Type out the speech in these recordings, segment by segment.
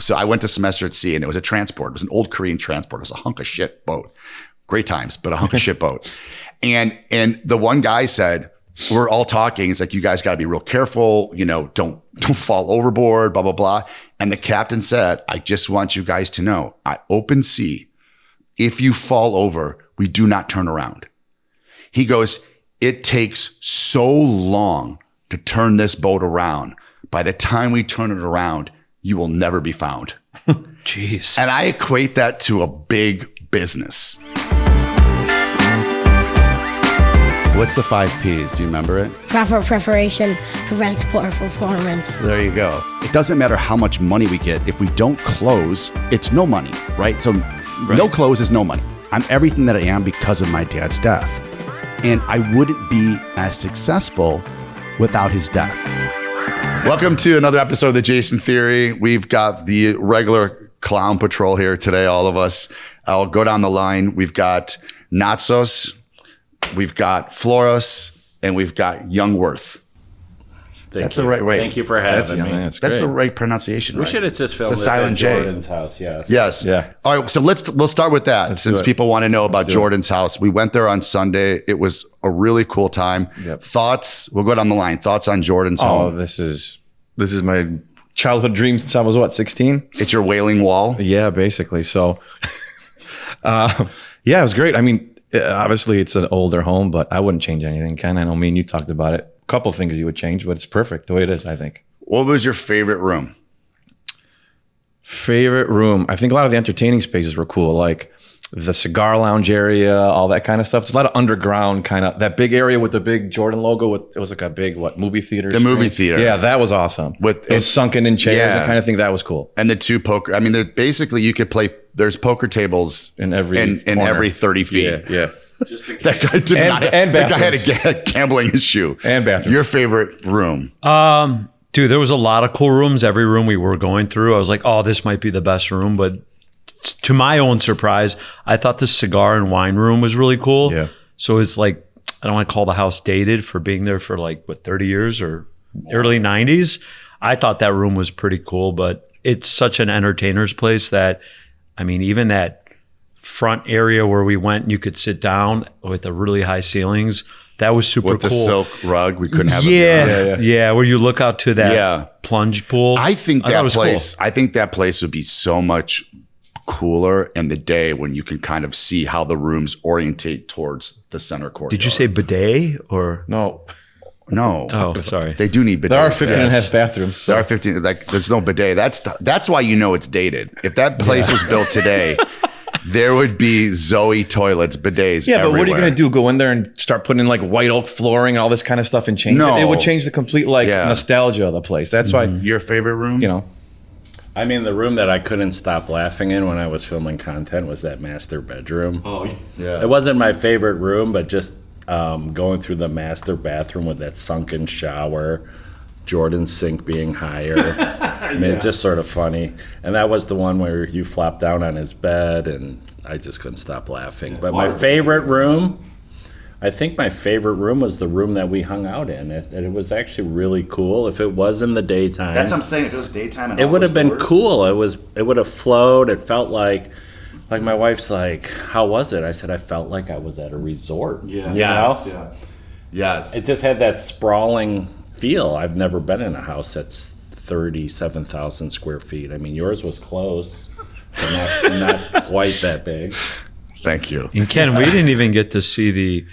So I went to semester at sea, and it was a transport. It was an old Korean transport. It was a hunk of shit boat. Great times, but a hunk of shit boat. And the one guy said, we're all talking. It's like, you guys got to be real careful. Don't fall overboard, blah, blah, blah. And the captain said, I just want you guys to know, at open sea, if you fall over, we do not turn around. He goes, it takes so long to turn this boat around. By the time we turn it around, you will never be found. Jeez. And I equate that to a big business. What's the 5 Ps? Do you remember it? Proper preparation prevents poor performance. There you go. It doesn't matter how much money we get. If we don't close, it's no money, right? So no close is no money. I'm everything that I am because of my dad's death. And I wouldn't be as successful without his death. Welcome to another episode of the Jason Theory. We've got the regular clown patrol here today, all of us. I'll go down the line. We've got Nastos, we've got Floros, and we've got Jungwirth. That's the right way. Thank you for having me. That's the right pronunciation. We should have just filmed this silent at J. Jordan's house. Yes. Yes. Yeah. All right. So we'll start with that since people want to know about Jordan's house. We went there on Sunday. It was a really cool time. Yep. Thoughts? We'll go down the line. Thoughts on Jordan's home? This is my childhood dream since I was 16? It's your Wailing Wall. Yeah, basically. So, it was great. I mean, obviously it's an older home, but I wouldn't change anything, Ken. I know me and you talked about it. A couple of things you would change, but it's perfect the way it is, I think. What was your favorite room? Favorite room? I think a lot of the entertaining spaces were cool, like the cigar lounge area, all that kind of stuff. There's a lot of underground kind of, that big area with the big Jordan logo. It was like a big, movie theater? The movie theater. Yeah, that was awesome. With those sunken in chairs, that kind of thing, that was cool. And the two poker, I mean, basically you could play, there's poker tables in every 30 feet. Yeah. That guy did not. That guy had a gambling issue. And bathroom. Your favorite room? Dude, there was a lot of cool rooms. Every room we were going through, I was like, oh, this might be the best room. But to my own surprise, I thought the cigar and wine room was really cool. Yeah. So it's like, I don't want to call the house dated for being there for 30 years or early 90s. I thought that room was pretty cool, but it's such an entertainer's place that, I mean, even that front area where we went, you could sit down with the really high ceilings. That was super cool. With the silk rug, we couldn't have it. Yeah, where you look out to that plunge pool. I think that place would be so much cooler in the day when you can kind of see how the rooms orientate towards the center courtyard. Did you say bidet or no? Oh, sorry. They do need bidets. There are 15 and a half bathrooms. So. There are 15. There's no bidet. That's why you know it's dated. If that place was built today, there would be Zoe toilets, bidets. Yeah, but everywhere. what are you going to do? Go in there and start putting in white oak flooring and all this kind of stuff and change it? It would change the complete nostalgia of the place. That's why. Your favorite room? I mean, the room that I couldn't stop laughing in when I was filming content was that master bedroom. Oh, yeah. It wasn't my favorite room, but just going through the master bathroom with that sunken shower, Jordan's sink being higher. I mean, it's just sort of funny. And that was the one where you flopped down on his bed, and I just couldn't stop laughing. But my favorite room, I think my favorite room was the room that we hung out in. It was actually really cool. If it was in the daytime. That's what I'm saying. If it was daytime and it would have been cool. It would have flowed. It felt like my wife's like, how was it? I said, I felt like I was at a resort. Yeah. Yes. Yeah. Yes. It just had that sprawling feel. I've never been in a house that's 37,000 square feet. I mean, yours was close, but not quite that big. Thank you. And Ken, we didn't even get to see the,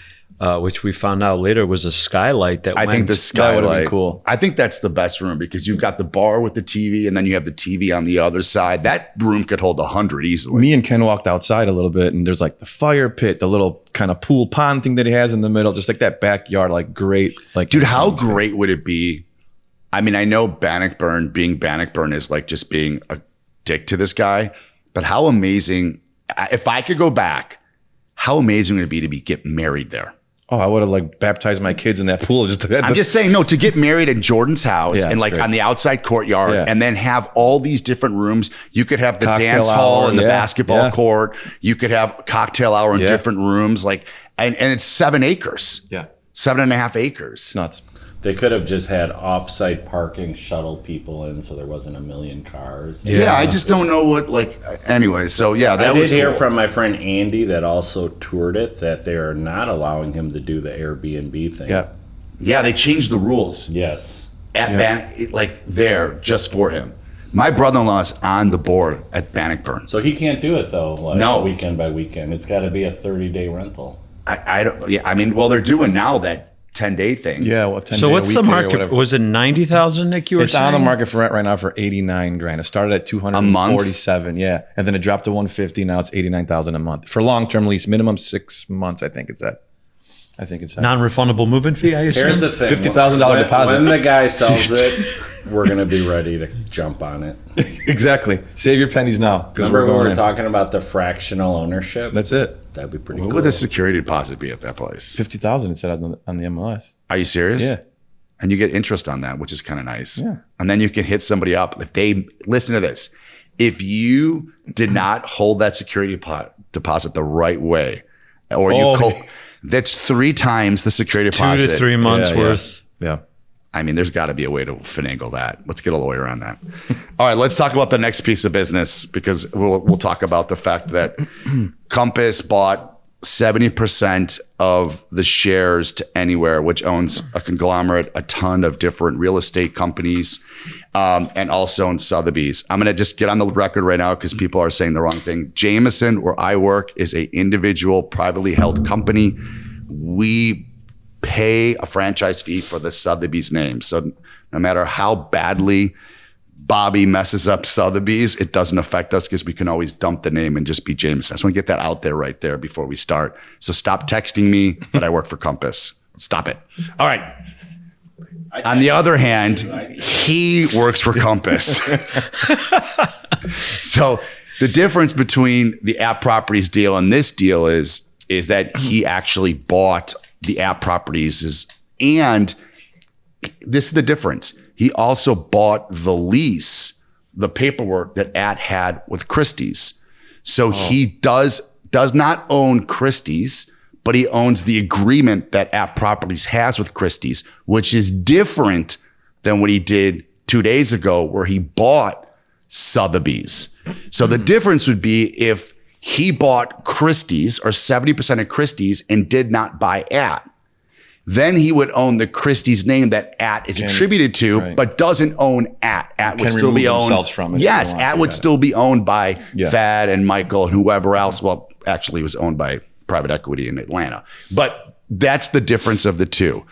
which we found out later was a skylight that I think the skylight would have been cool. I think that's the best room because you've got the bar with the TV and then you have the TV on the other side. That room could hold 100 easily. Me and Ken walked outside a little bit and there's the fire pit, the little kind of pool pond thing that he has in the middle, just that backyard, great. Dude, how great would it be? I mean, I know Bannockburn being Bannockburn is just being a dick to this guy, but how amazing, if I could go back, how amazing would it be to get married there? Oh, I would have baptized my kids in that pool. I'm just saying, no, to get married at Jordan's house and great. On the outside courtyard and then have all these different rooms. You could have the cocktail dance hall and the basketball court. You could have cocktail hour in different rooms. And it's 7 acres. Yeah. 7.5 acres. It's nuts. They could have just had off-site parking, shuttle people in, so there wasn't a million cars. Yeah, I just don't know what, like, anyway, so yeah, that I was did hear cool. from my friend Andy that also toured it that they are not allowing him to do the Airbnb thing. Yeah. Yeah, they changed the rules Yes. at like there just for him. My brother-in-law is on the board at Bannockburn. So he can't do it, though, like No. weekend by weekend. It's got to be a 30-day rental. I don't, yeah, I mean, well, they're doing now that 10-day thing. Yeah, well, 10 So day, what's a the weekday or market? whatever. Was it 90,000, Nick? You were It's saying? on the market for rent right now for 89 grand. It started at 247, yeah, and then it dropped to 150. Now it's 89,000 a month for long-term lease, minimum 6 months. I think it's at. Non-refundable move-in fee, I assume? Here's the thing. $50,000 deposit. When the guy sells it, we're going to be ready to jump on it. Exactly. Save your pennies now because Remember we're when we going were in. talking about the fractional ownership? That's it. That'd be pretty What cool. would the security deposit be at that place? 50,000. It said on the MLS. Are you serious? Yeah. And you get interest on that, which is kind of nice. Yeah. And then you can hit somebody up. If they, listen to this, if you did not hold that security deposit the right way, or that's 3 times the security 2 deposit. to 3 months worth. Yeah. I mean, there's got to be a way to finagle that. Let's get a lawyer on that. All right, let's talk about the next piece of business because we'll talk about the fact that Compass bought 70% of the shares to Anywhere, which owns a conglomerate, a ton of different real estate companies, and also owns Sotheby's. I'm going to just get on the record right now because people are saying the wrong thing. Jameson, where I work, is a individual privately held company. We pay a franchise fee for the Sotheby's name. So no matter how badly Bobby messes up Sotheby's, it doesn't affect us because we can always dump the name and just be Jameson. I just want to get that out there right there before we start. So stop texting me that I work for Compass. Stop it. All right. On the other hand, he works for Compass. So the difference between the App Properties deal and this deal is that he actually bought the App Properties and this is the difference. He also bought the lease, the paperwork that At had with Christie's. So he does not own Christie's, but he owns the agreement that App Properties has with Christie's, which is different than what he did 2 days ago where he bought Sotheby's. So the difference would be if he bought Christie's or 70% of Christie's and did not buy At. Then he would own the Christie's name that At is attributed to, but doesn't own At. At would still be owned. From it Yes, At would still be owned by Yeah. Thad and Michael and whoever else. Well, actually, it was owned by private equity in Atlanta. But that's the difference of the two.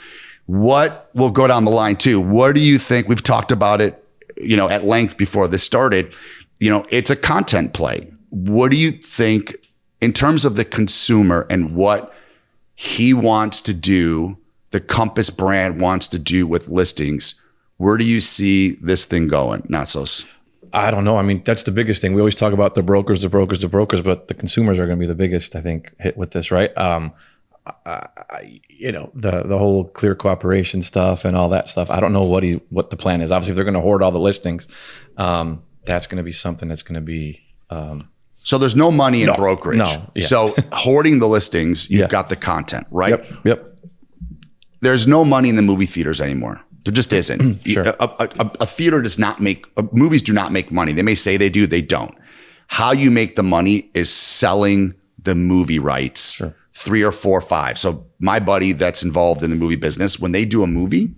What will go down the line too? What do you think? We've talked about it, at length before this started. It's a content play. What do you think in terms of the consumer and what he wants to do, the Compass brand wants to do with listings? Where do you see this thing going, Nastos? I don't know. I mean, that's the biggest thing. We always talk about the brokers, but the consumers are going to be the biggest, I think, hit with this, right? The whole clear cooperation stuff and all that stuff. I don't know what the plan is. Obviously, if they're going to hoard all the listings, that's going to be something that's going to be. So there's no money in brokerage. No. Yeah. So hoarding the listings, you've got the content, right? Yep. There's no money in the movie theaters anymore. There just isn't. Sure. A theater does not make, movies do not make money. They may say they do, they don't. How you make the money is selling the movie rights, Sure. 3 or 4 or 5. So my buddy that's involved in the movie business, when they do a movie,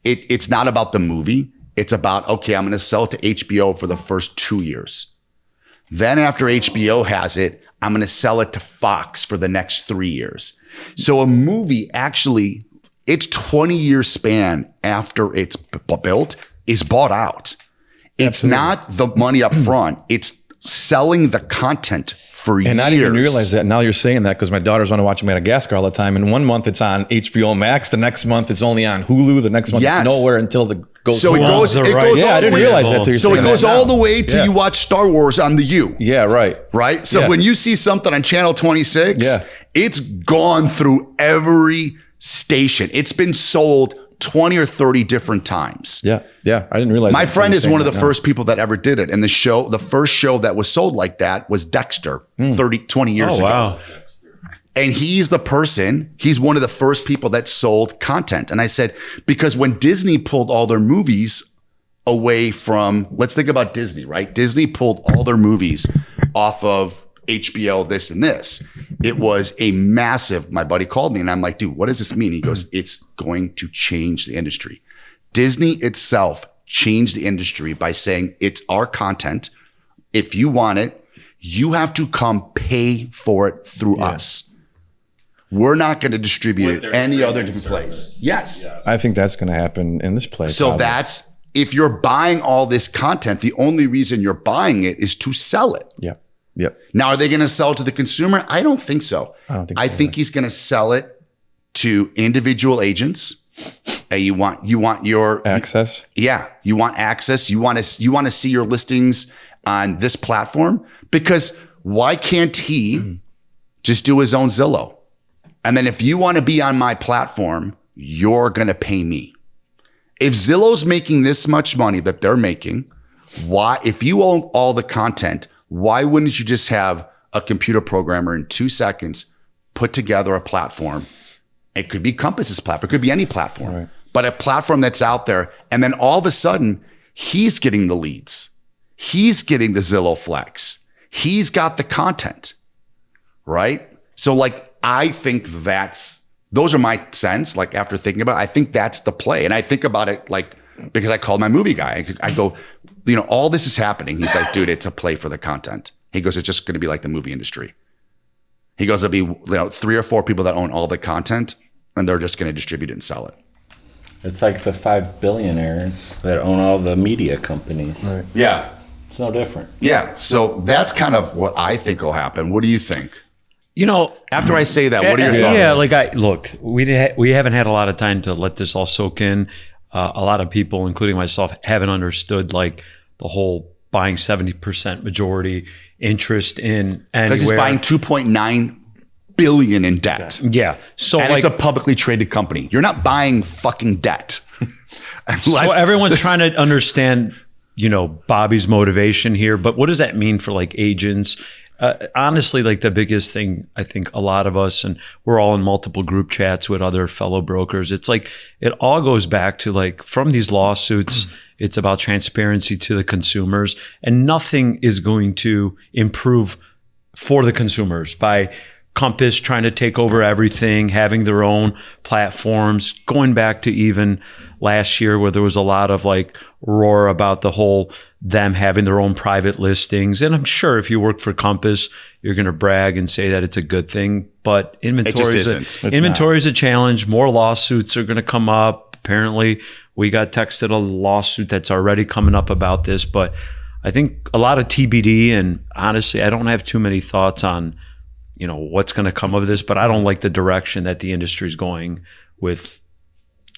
it's not about the movie. It's about, okay, I'm going to sell it to HBO for the first 2 years. Then after HBO has it, I'm going to sell it to Fox for the next 3 years. So a movie actually, its 20-year span after it's built is bought out. It's not the money up front. It's selling the content for years. And I didn't even realize that. Now you're saying that because my daughters want to watch Madagascar all the time. And 1 month it's on HBO Max. The next month it's only on Hulu. The next month it's nowhere until the goes. So it goes. the It right- goes Yeah, all I the didn't way. realize that. Till you're So it saying goes that all now. the way till you watch Star Wars on the U. Yeah, right. Right. So Yeah. when you see something on channel 26, Yeah. it's gone through every station. It's been sold 20 or 30 different times. Yeah. I didn't realize. My that. friend is one of the No. first people that ever did it. And the first show that was sold like that was Dexter 20 years ago. Wow. And he's one of the first people that sold content. And I said, because when Disney pulled all their movies away from, let's think about Disney, right? Disney pulled all their movies off of HBO, this and this. It was a massive, my buddy called me and I'm like, dude, what does this mean? He goes, it's going to change the industry. Disney itself changed the industry by saying it's our content. If you want it, you have to come pay for it through us. We're not going to distribute it any other different place. Yes. I think that's going to happen in this place. So that's, if you're buying all this content, the only reason you're buying it is to sell it. Yep. Yep. Now, are they going to sell it to the consumer? I don't think so. I think he's going to sell it to individual agents. You want your access. You want access. You want to see your listings on this platform, because why can't he just do his own Zillow? And then if you want to be on my platform, you're going to pay me. If Zillow's making this much money that they're making, why, if you own all the content, why wouldn't you just have a computer programmer in 2 seconds put together a platform? It could be Compass's platform. It could be any platform, right, but a platform that's out there. And then all of a sudden, he's getting the leads. He's getting the Zillow Flex. He's got the content, right? So like, I think those are my sense. Like after thinking about it, I think that's the play. And I think about it like, because I called my movie guy. I go, all this is happening. He's like, dude, it's a play for the content. He goes, it's just going to be like the movie industry. He goes, there'll be 3 or 4 people that own all the content and they're just going to distribute it and sell it. It's like the 5 billionaires that own all the media companies. Right. Yeah. It's no different. Yeah. So that's kind of what I think will happen. What do you think? After I say that, what are your thoughts? Yeah, we haven't had a lot of time to let this all soak in. A lot of people, including myself, haven't understood like the whole buying 70% majority interest in anywhere. Because he's buying $2.9 billion in debt. Yeah. So it's a publicly traded company. You're not buying fucking debt. So everyone's trying to understand, Bobby's motivation here, but what does that mean for like agents? Honestly, like the biggest thing, I think a lot of us, and we're all in multiple group chats with other fellow brokers. It's like, it all goes back to like, from these lawsuits, it's about transparency to the consumers, and nothing is going to improve for the consumers by Compass trying to take over everything, having their own platforms, going back to even last year where there was a lot of like roar about the whole them having their own private listings. And I'm sure if you work for Compass, you're going to brag and say that it's a good thing, but inventory is a challenge. More lawsuits are going to come up. Apparently we got texted a lawsuit that's already coming up about this, but I think a lot of TBD, and honestly, I don't have too many thoughts on what's going to come of this, but I don't like the direction that the industry is going with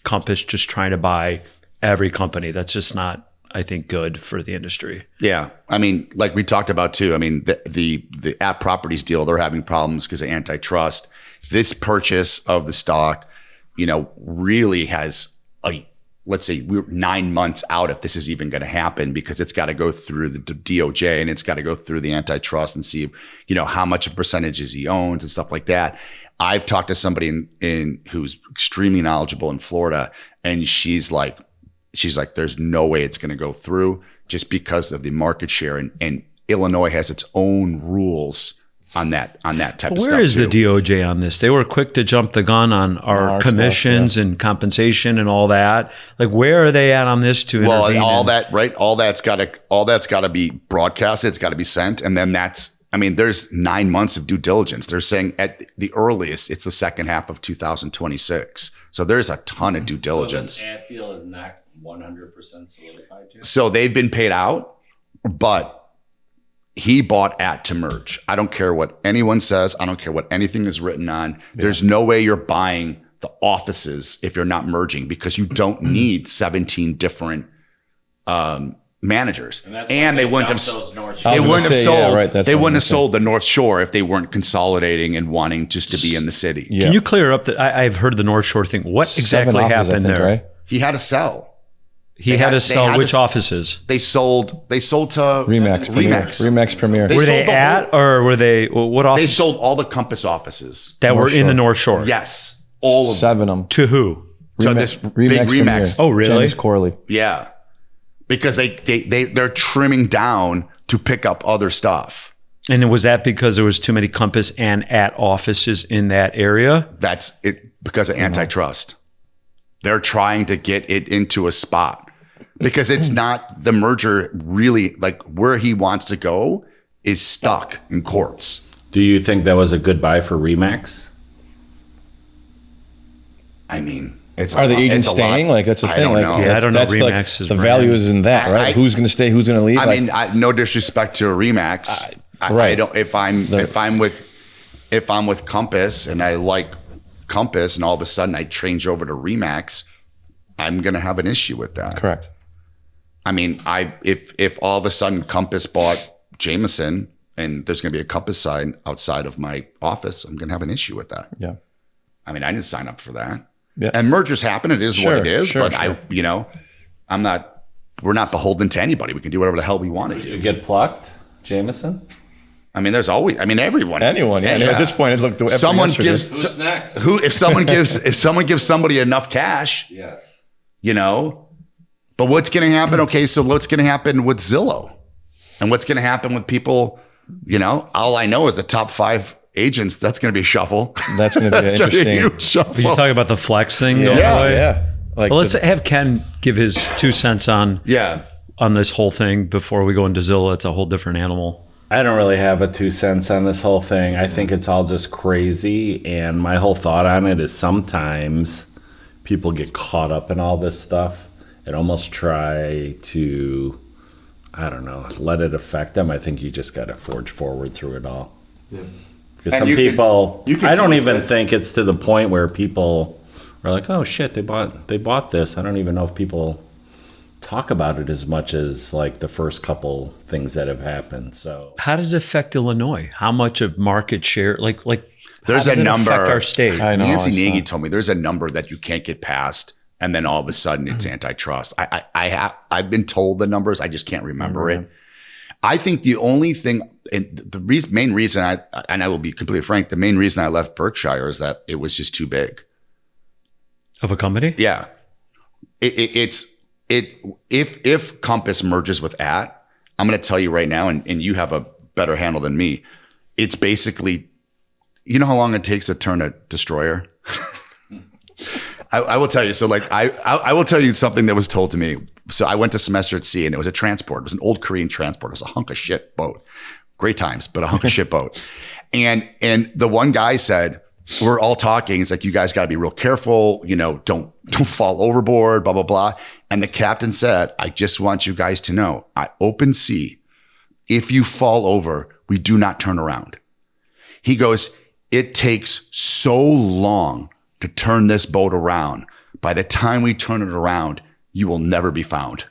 Compass just trying to buy every company. That's just not, I think, good for the industry. Yeah. I mean, like we talked about too, I mean, the App Properties deal, they're having problems because of antitrust. This purchase of the stock, really has let's say we're 9 months out if this is even going to happen, because it's got to go through the DOJ and it's got to go through the antitrust and see, how much of percentages he owns and stuff like that. I've talked to somebody who's extremely knowledgeable in Florida, and she's like, there's no way it's going to go through just because of the market share, and Illinois has its own rules on that type of stuff. Where is the DOJ on this? They were quick to jump the gun on our commissions and compensation and all that. Like, where are they at on this to intervene? Well, all that's got to be broadcasted. It's got to be sent, and then there's 9 months of due diligence. They're saying at the earliest, it's the second half of 2026. So there's a ton of due diligence. So this ad deal is not 100% solidified yet? So they've been paid out, but he bought to merge. I don't care what anyone says. I don't care what anything is written on. Yeah. There's no way you're buying the offices if you're not merging, because you don't need 17 different managers. And they wouldn't have sold the North Shore if they weren't consolidating and wanting just to be in the city. Yeah. Can you clear up that? I've heard the North Shore thing. What exactly happened there? Right? He had to sell. He had to sell which offices? They sold to Remax Premier. Were they at or were they what office? They sold all the Compass offices that were in the North Shore. Yes, all of 7 of them. To who? So this big Remax. Oh, really? James Corley. Yeah, because they're trimming down to pick up other stuff. And was that because there was too many Compass and at offices in that area? That's it, because of antitrust. They're trying to get it into a spot because it's not the merger really, like where he wants to go is stuck in courts. Do you think that was a good buy for Remax? I mean, are the agents staying? Like that's the thing. I don't know. Yeah, I don't know. That's Remax is the value is in that, right? Who's going to stay? Who's going to leave? I mean, no disrespect to Remax. I don't. If I'm with Compass and I like Compass, and all of a sudden I change over to Remax, I'm going to have an issue with that. Correct. I mean, if all of a sudden Compass bought Jameson and there's going to be a Compass sign outside of my office, I'm going to have an issue with that. Yeah. I mean, I didn't sign up for that. Yeah. And mergers happen. It is what it is. Sure. We're not beholden to anybody. We can do whatever the hell we want to do. You get plucked, Jameson? I mean, there's always. I mean, anyone. Anyone. Yeah. At this point, it looked. Someone gives. Who's next? If someone gives somebody enough cash. Yes. But what's going to happen? Okay, so what's going to happen with Zillow, and what's going to happen with people? All I know is the top 5 agents. That's going to be a shuffle. That's going to be interesting. A huge shuffle. Are you talking about the flex thing? Yeah. Like well, let's have Ken give his 2 cents on this whole thing before we go into Zillow. It's a whole different animal. I don't really have a 2 cents on this whole thing. I think it's all just crazy. And my whole thought on it is sometimes people get caught up in all this stuff and almost try to, I don't know, let it affect them. I think you just got to forge forward through it all. Yeah. Because some people, I don't even think it's to the point where people are like, oh shit, they bought this. I don't even know if people talk about it as much as like the first couple things that have happened. So how does it affect Illinois? How much of market share, like there's a number, affect our state? I know, Nancy Nagy told me there's a number that you can't get past, and then all of a sudden it's antitrust. I've been told the numbers, I just can't remember it. I think the only thing, and the main reason I will be completely frank, the main reason I left Berkshire is that it was just too big. Of a company? Yeah. If Compass merges with At, I'm going to tell you right now, and you have a better handle than me. It's basically, you know how long it takes to turn a destroyer? I will tell you. So like, I will tell you something that was told to me. So I went to semester at sea, and it was a transport. It was an old Korean transport. It was a hunk of shit boat. Great times, but a hunk of shit boat. And the one guy said, we're all talking. It's like, you guys got to be real careful. Don't fall overboard, blah, blah, blah. And the captain said, I just want you guys to know, at open sea, if you fall over, we do not turn around. He goes, it takes so long to turn this boat around. By the time we turn it around, you will never be found.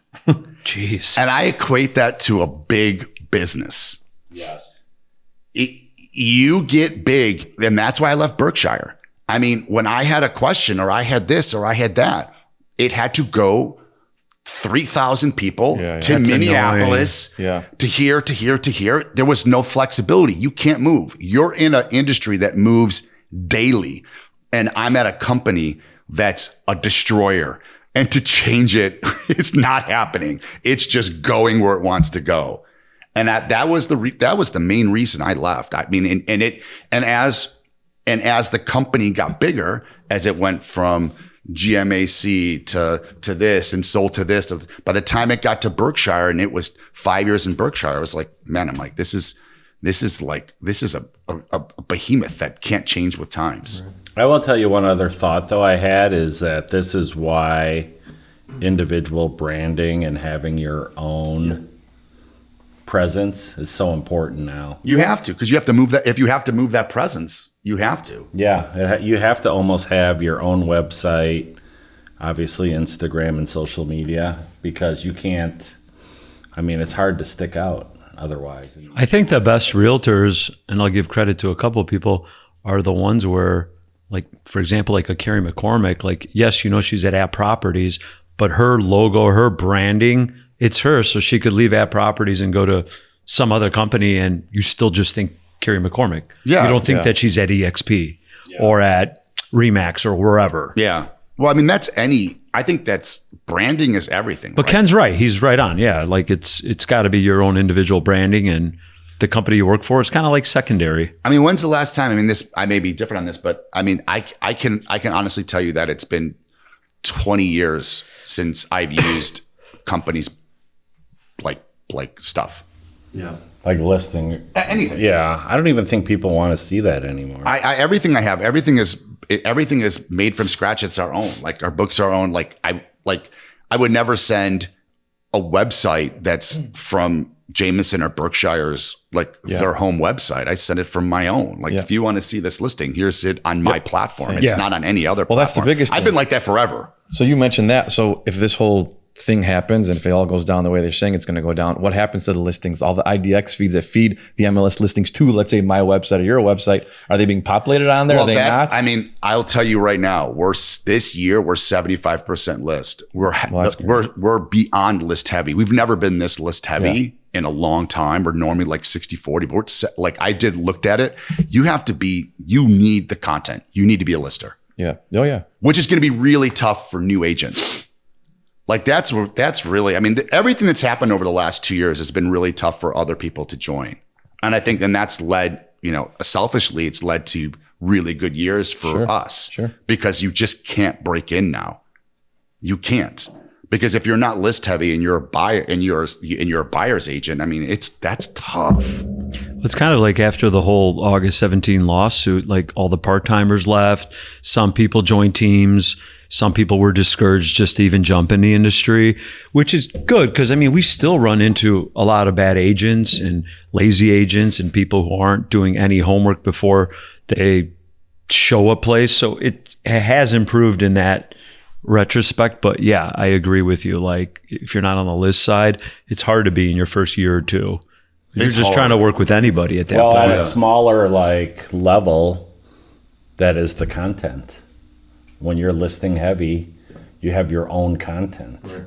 Jeez. And I equate that to a big business. yes. You get big, and that's why I left Berkshire. I mean, when I had a question or I had this or I had that, it had to go 3,000 people to Minneapolis, to here. There was no flexibility. You can't move. You're in an industry that moves daily, and I'm at a company that's a destroyer. And to change it is not happening. It's just going where it wants to go. And that was the main reason I left. I mean, and as the company got bigger, as it went from GMAC to this and sold to this, by the time it got to Berkshire and it was 5 years in Berkshire, I was like, man, I'm like, this is a behemoth that can't change with times. I will tell you one other thought though I had is that this is why individual branding and having your own presence is so important now. You have to, because you have to move that. If you have to move that presence, you have to. Yeah, you have to almost have your own website, obviously Instagram and social media, because you can't, I mean, it's hard to stick out otherwise. I think the best realtors, and I'll give credit to a couple of people, are the ones where, like, for example, like a Carrie McCormick, like, yes, she's at Properties, but her logo, her branding, it's her. So she could leave At Properties and go to some other company and you still just think Carrie McCormick. Yeah. You don't think that she's at EXP or at Remax or wherever. Yeah. Well, I mean, I think that's branding is everything. But right? Ken's right. He's right on. Yeah. Like it's got to be your own individual branding, and the company you work for is kind of like secondary. I mean, when's the last time? I mean, I may be different on this, but I mean, I can honestly tell you that it's been 20 years since I've used companies like stuff. Yeah. Like listing. Anything. Yeah. I don't even think people want to see that anymore. Everything I have, everything is made from scratch. It's our own. Like our books are our own. I would never send a website that's from Jameson or Berkshire's, their home website. I send it from my own. Like, if you want to see this listing, here's it on my platform. It's not on any other platform. That's the biggest thing. I've been like that forever. So you mentioned that. So if this whole thing happens and if it all goes down the way they're saying it's going to go down, what happens to the listings? All the IDX feeds that feed the MLS listings to, let's say, my website or your website, are they being populated on there? Are they not? I mean, I'll tell you right now, this year we're 75% list. We're beyond list heavy. We've never been this list heavy in a long time. We're normally like 60-40, but I looked at it. You need the content. You need to be a lister. Yeah. Oh yeah. Which is going to be really tough for new agents. Like that's really, I mean, everything that's happened over the last 2 years has been really tough for other people to join. And I think then that's led, selfishly, it's led to really good years for us. Sure. Because you just can't break in now. You can't. Because if you're not list heavy and you're a buyer and you're a buyer's agent, I mean, that's tough. It's kind of like after the whole August 17 lawsuit, like all the part-timers left, some people joined teams, some people were discouraged just to even jump in the industry, which is good because, I mean, we still run into a lot of bad agents and lazy agents and people who aren't doing any homework before they show a place. So it has improved in that retrospect. But yeah, I agree with you. Like if you're not on the list side, it's hard to be in your first year or two. You're just trying to work with anybody at that point. Well, at a smaller level, that is the content. When you're listing heavy, you have your own content. Right.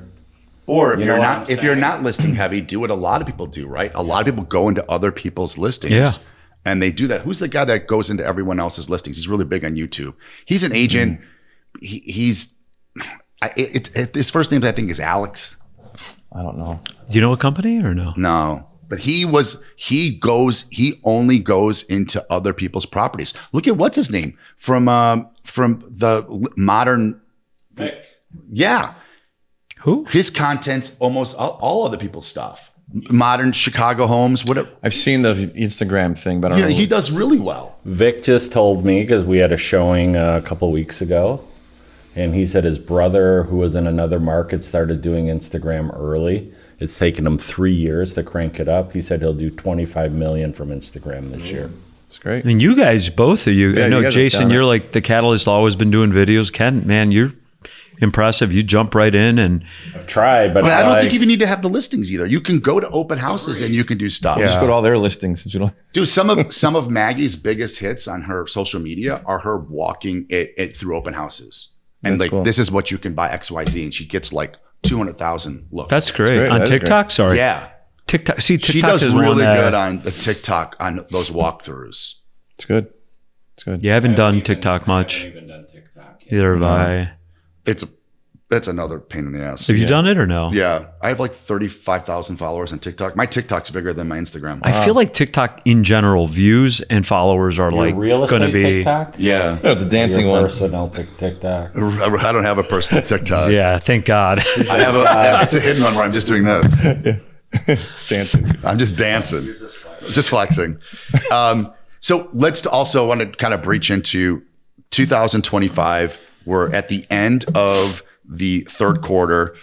Or if you're not listing heavy, do what a lot of people do, right? A lot of people go into other people's listings and they do that. Who's the guy that goes into everyone else's listings? He's really big on YouTube. He's an agent. His first name I think is Alex. I don't know. Do you know a company or no? No. But he only goes into other people's properties. Look at what's his name from the modern. Vic. Yeah. Who? His content's almost all other people's stuff. Modern Chicago homes, whatever. I've seen the Instagram thing, but I don't know. He does really well. Vic just told me, because we had a showing a couple weeks ago, and he said his brother, who was in another market, started doing Instagram early. It's taken him 3 years to crank it up. He said he'll do $25 million from Instagram this year. It's great. I mean, you guys, both of you. Yeah, I know, you guys Jason, you're like the catalyst, always been doing videos. Ken, man, you're impressive. You jump right in and I've tried, but I don't think you even need to have the listings either. You can go to open houses and you can do stuff. Just go to all their listings. Dude, some of Maggie's biggest hits on her social media are her walking it through open houses. And That's cool. This is what you can buy XYZ, and she gets like 200,000 looks. that's great. On TikTok? Sorry. Yeah. TikTok. See, TikTok She does is really one good on the TikTok on those walkthroughs. It's good. It's good. Yeah, I haven't done TikTok much. I haven't even done TikTok yet. Either have I. That's another pain in the ass. Have you done it or no? Yeah. I have like 35,000 followers on TikTok. My TikTok's bigger than my Instagram. I feel like TikTok in general, views and followers are like real going to estate be. TikTok? Yeah. Oh, the dancing Your ones. personal TikTok. I don't have a personal TikTok. Yeah, thank God. I have it's a hidden one where I'm just doing this. It's dancing. I'm just dancing. Just flexing. So let's also want to kind of breach into 2025. We're at the end of the third quarter.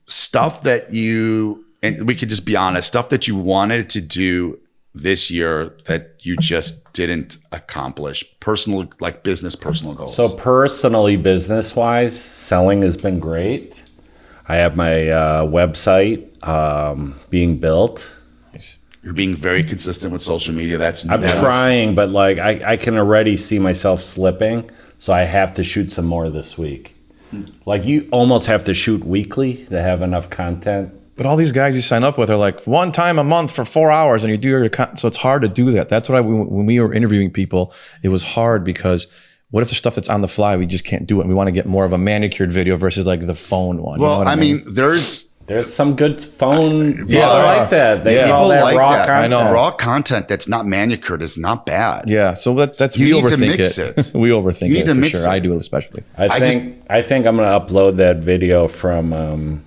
Stuff that and we could just be honest, stuff that you wanted to do this year that you just didn't accomplish. Personal, like business, personal goals. So personally, business-wise, selling has been great. I have my website being built. You're being very consistent with social media. I'm trying, but like I can already see myself slipping, so I have to shoot some more this week. Like you almost have to shoot weekly to have enough content. But all these guys you sign up with are like one time a month for 4 hours, and you do your so it's hard to do that. That's what when we were interviewing people, it was hard because what if the stuff that's on the fly we just can't do it? And we want to get more of a manicured video versus like the phone one. Well, you know I mean, there's some good phone. People Yeah. like that. They Yeah. call people that like raw that. content. I know. Raw content that's not manicured is not bad. Yeah, so that's You we need to overthink mix it. it. We overthink You need it to for mix sure. it. I do especially. I think I'm going to upload that video from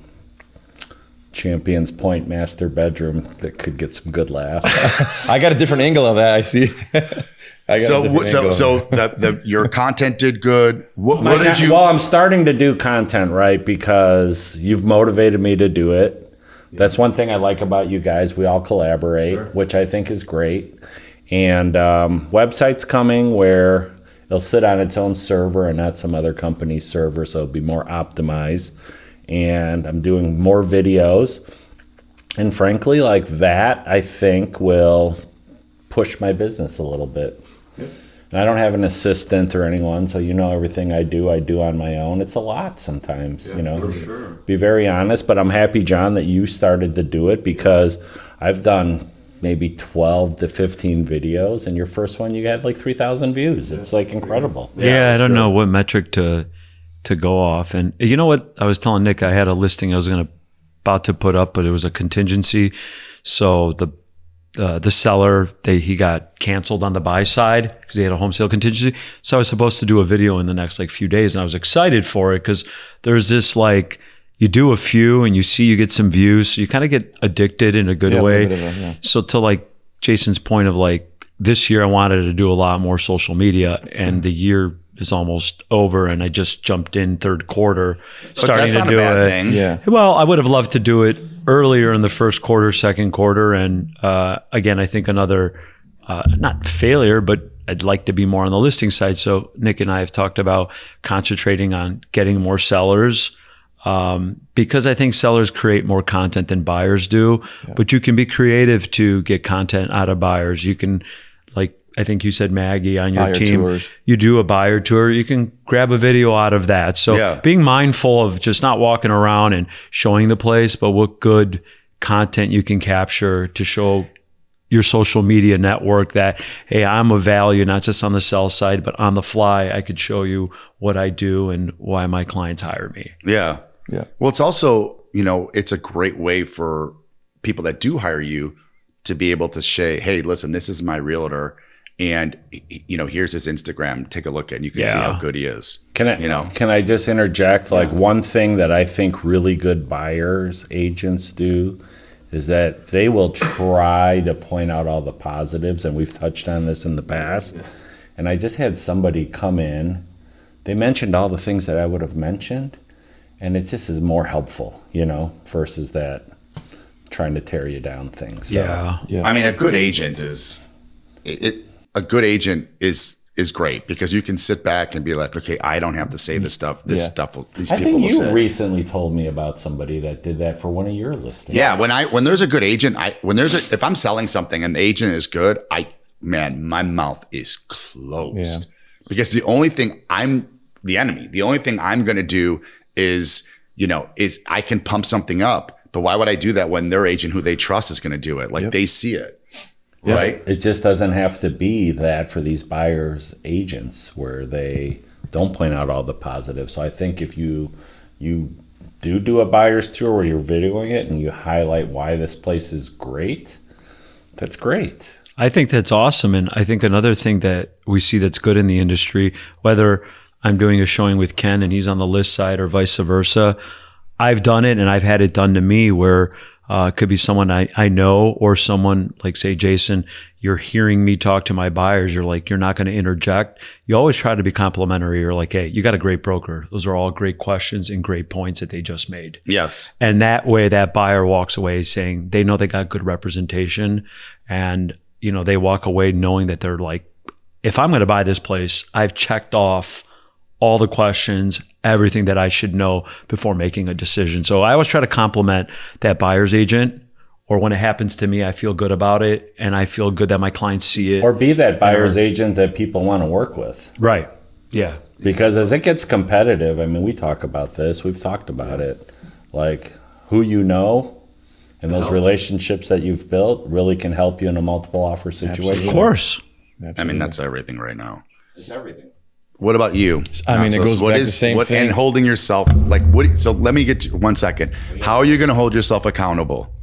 Champions Point master bedroom that could get some good laughs. I got a different angle of that. I see. I got a So different angle. so your content did good. What did you? Well, I'm starting to do content, right? Because you've motivated me to do it. That's one thing I like about you guys. We all collaborate, which I think is great. And website's coming where it'll sit on its own server and not some other company's server, so it'll be more optimized. And I'm doing more videos. And frankly, like that, I think will push my business a little bit. And I don't have an assistant or anyone, so everything I do on my own. It's a lot sometimes, For sure. Be very honest, but I'm happy, John, that you started to do it because I've done maybe 12 to 15 videos, and your first one you had like 3,000 views. It's like incredible. Yeah, I don't know what metric to go off. And you know what? I was telling Nick I had a listing I was about to put up, but it was a contingency. So the seller, he got canceled on the buy side because he had a home sale contingency. So I was supposed to do a video in the next few days, and I was excited for it because there's this you do a few and you get some views, so you kind of get addicted in a good way. So to Jason's point of this year, I wanted to do a lot more social media, and the year is almost over, and I just jumped in third quarter, starting to do it. Thing. Yeah. Well, I would have loved to do it earlier in the first quarter, second quarter, and again, I think another not failure, but I'd like to be more on the listing side. So Nick and I have talked about concentrating on getting more sellers. Because I think sellers create more content than buyers do, but you can be creative to get content out of buyers. You can, I think you said Maggie on your Buyer team, tours. You do a buyer tour, you can grab a video out of that. So being mindful of just not walking around and showing the place, but what good content you can capture to show your social media network that, hey, I'm of value, not just on the sell side, but on the fly, I could show you what I do and why my clients hire me. Yeah. Yeah. Well, it's also, it's a great way for people that do hire you to be able to say, hey, listen, this is my realtor. And, here's his Instagram. Take a look at it. And you can see how good he is. Can I just interject? One thing that I think really good buyers agents do is that they will try to point out all the positives. And we've touched on this in the past. And I just had somebody come in. They mentioned all the things that I would have mentioned. And it just is more helpful, versus that trying to tear you down things. So. Yeah. I mean, a good agent is great because you can sit back and be like, okay, I don't have to say this stuff. These people will say. I think you recently told me about somebody that did that for one of your listings. Yeah, when there's a good agent, if I'm selling something and the agent is good, my mouth is closed because the only thing I'm going to do is I can pump something up, but why would I do that when their agent who they trust is going to do it? They see it. Yeah. Right. It just doesn't have to be that for these buyers agents where they don't point out all the positives. So I think if you do a buyer's tour where you're videoing it and you highlight why this place is great, that's great. I think that's awesome. And I think another thing that we see that's good in the industry, whether I'm doing a showing with Ken and he's on the list side or vice versa, I've done it and I've had it done to me where it could be someone I know or someone like, say, Jason, you're hearing me talk to my buyers. You're not going to interject. You always try to be complimentary. You're like, hey, you got a great broker. Those are all great questions and great points that they just made. Yes. And that way that buyer walks away saying they know they got good representation and, they walk away knowing that they're like, if I'm going to buy this place, I've checked off all the questions, everything that I should know before making a decision. So I always try to compliment that buyer's agent, or when it happens to me, I feel good about it and I feel good that my clients see it. Or be that buyer's agent that people want to work with. Right. Yeah. Because as it gets competitive, I mean, we talk about this, we've talked about it, like who you know and those relationships that you've built really can help you in a multiple offer situation. Of course. I mean, that's everything right now. It's everything. What about you? I mean, it goes back to the same thing. And holding yourself, like, what? So let me get to 1 second. How are you going to hold yourself accountable?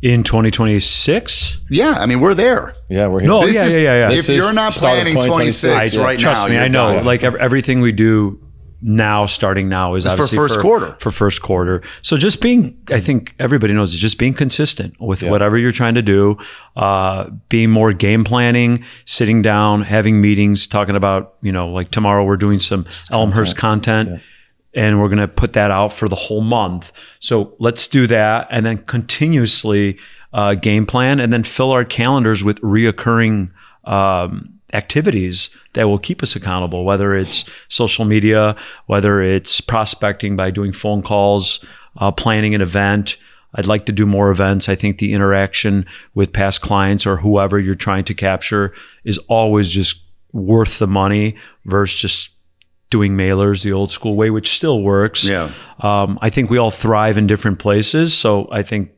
In 2026? Yeah, I mean, we're there. Yeah, we're here. No, This is- yeah. If you're not planning 26 right now, Trust me, you're I know. done. Like everything we do now, starting now, is It's for obviously first quarter. For first quarter. So just being, I think everybody knows, is just being consistent with whatever you're trying to do. Being more game planning, sitting down, having meetings, talking about, like tomorrow we're doing some Elmhurst content. And we're going to put that out for the whole month. So let's do that, and then continuously game plan, and then fill our calendars with reoccurring activities that will keep us accountable, whether it's social media, whether it's prospecting by doing phone calls, planning an event. I'd like to do more events. I think the interaction with past clients or whoever you're trying to capture is always just worth the money versus just doing mailers the old school way, which still works. Yeah. I think we all thrive in different places. So I think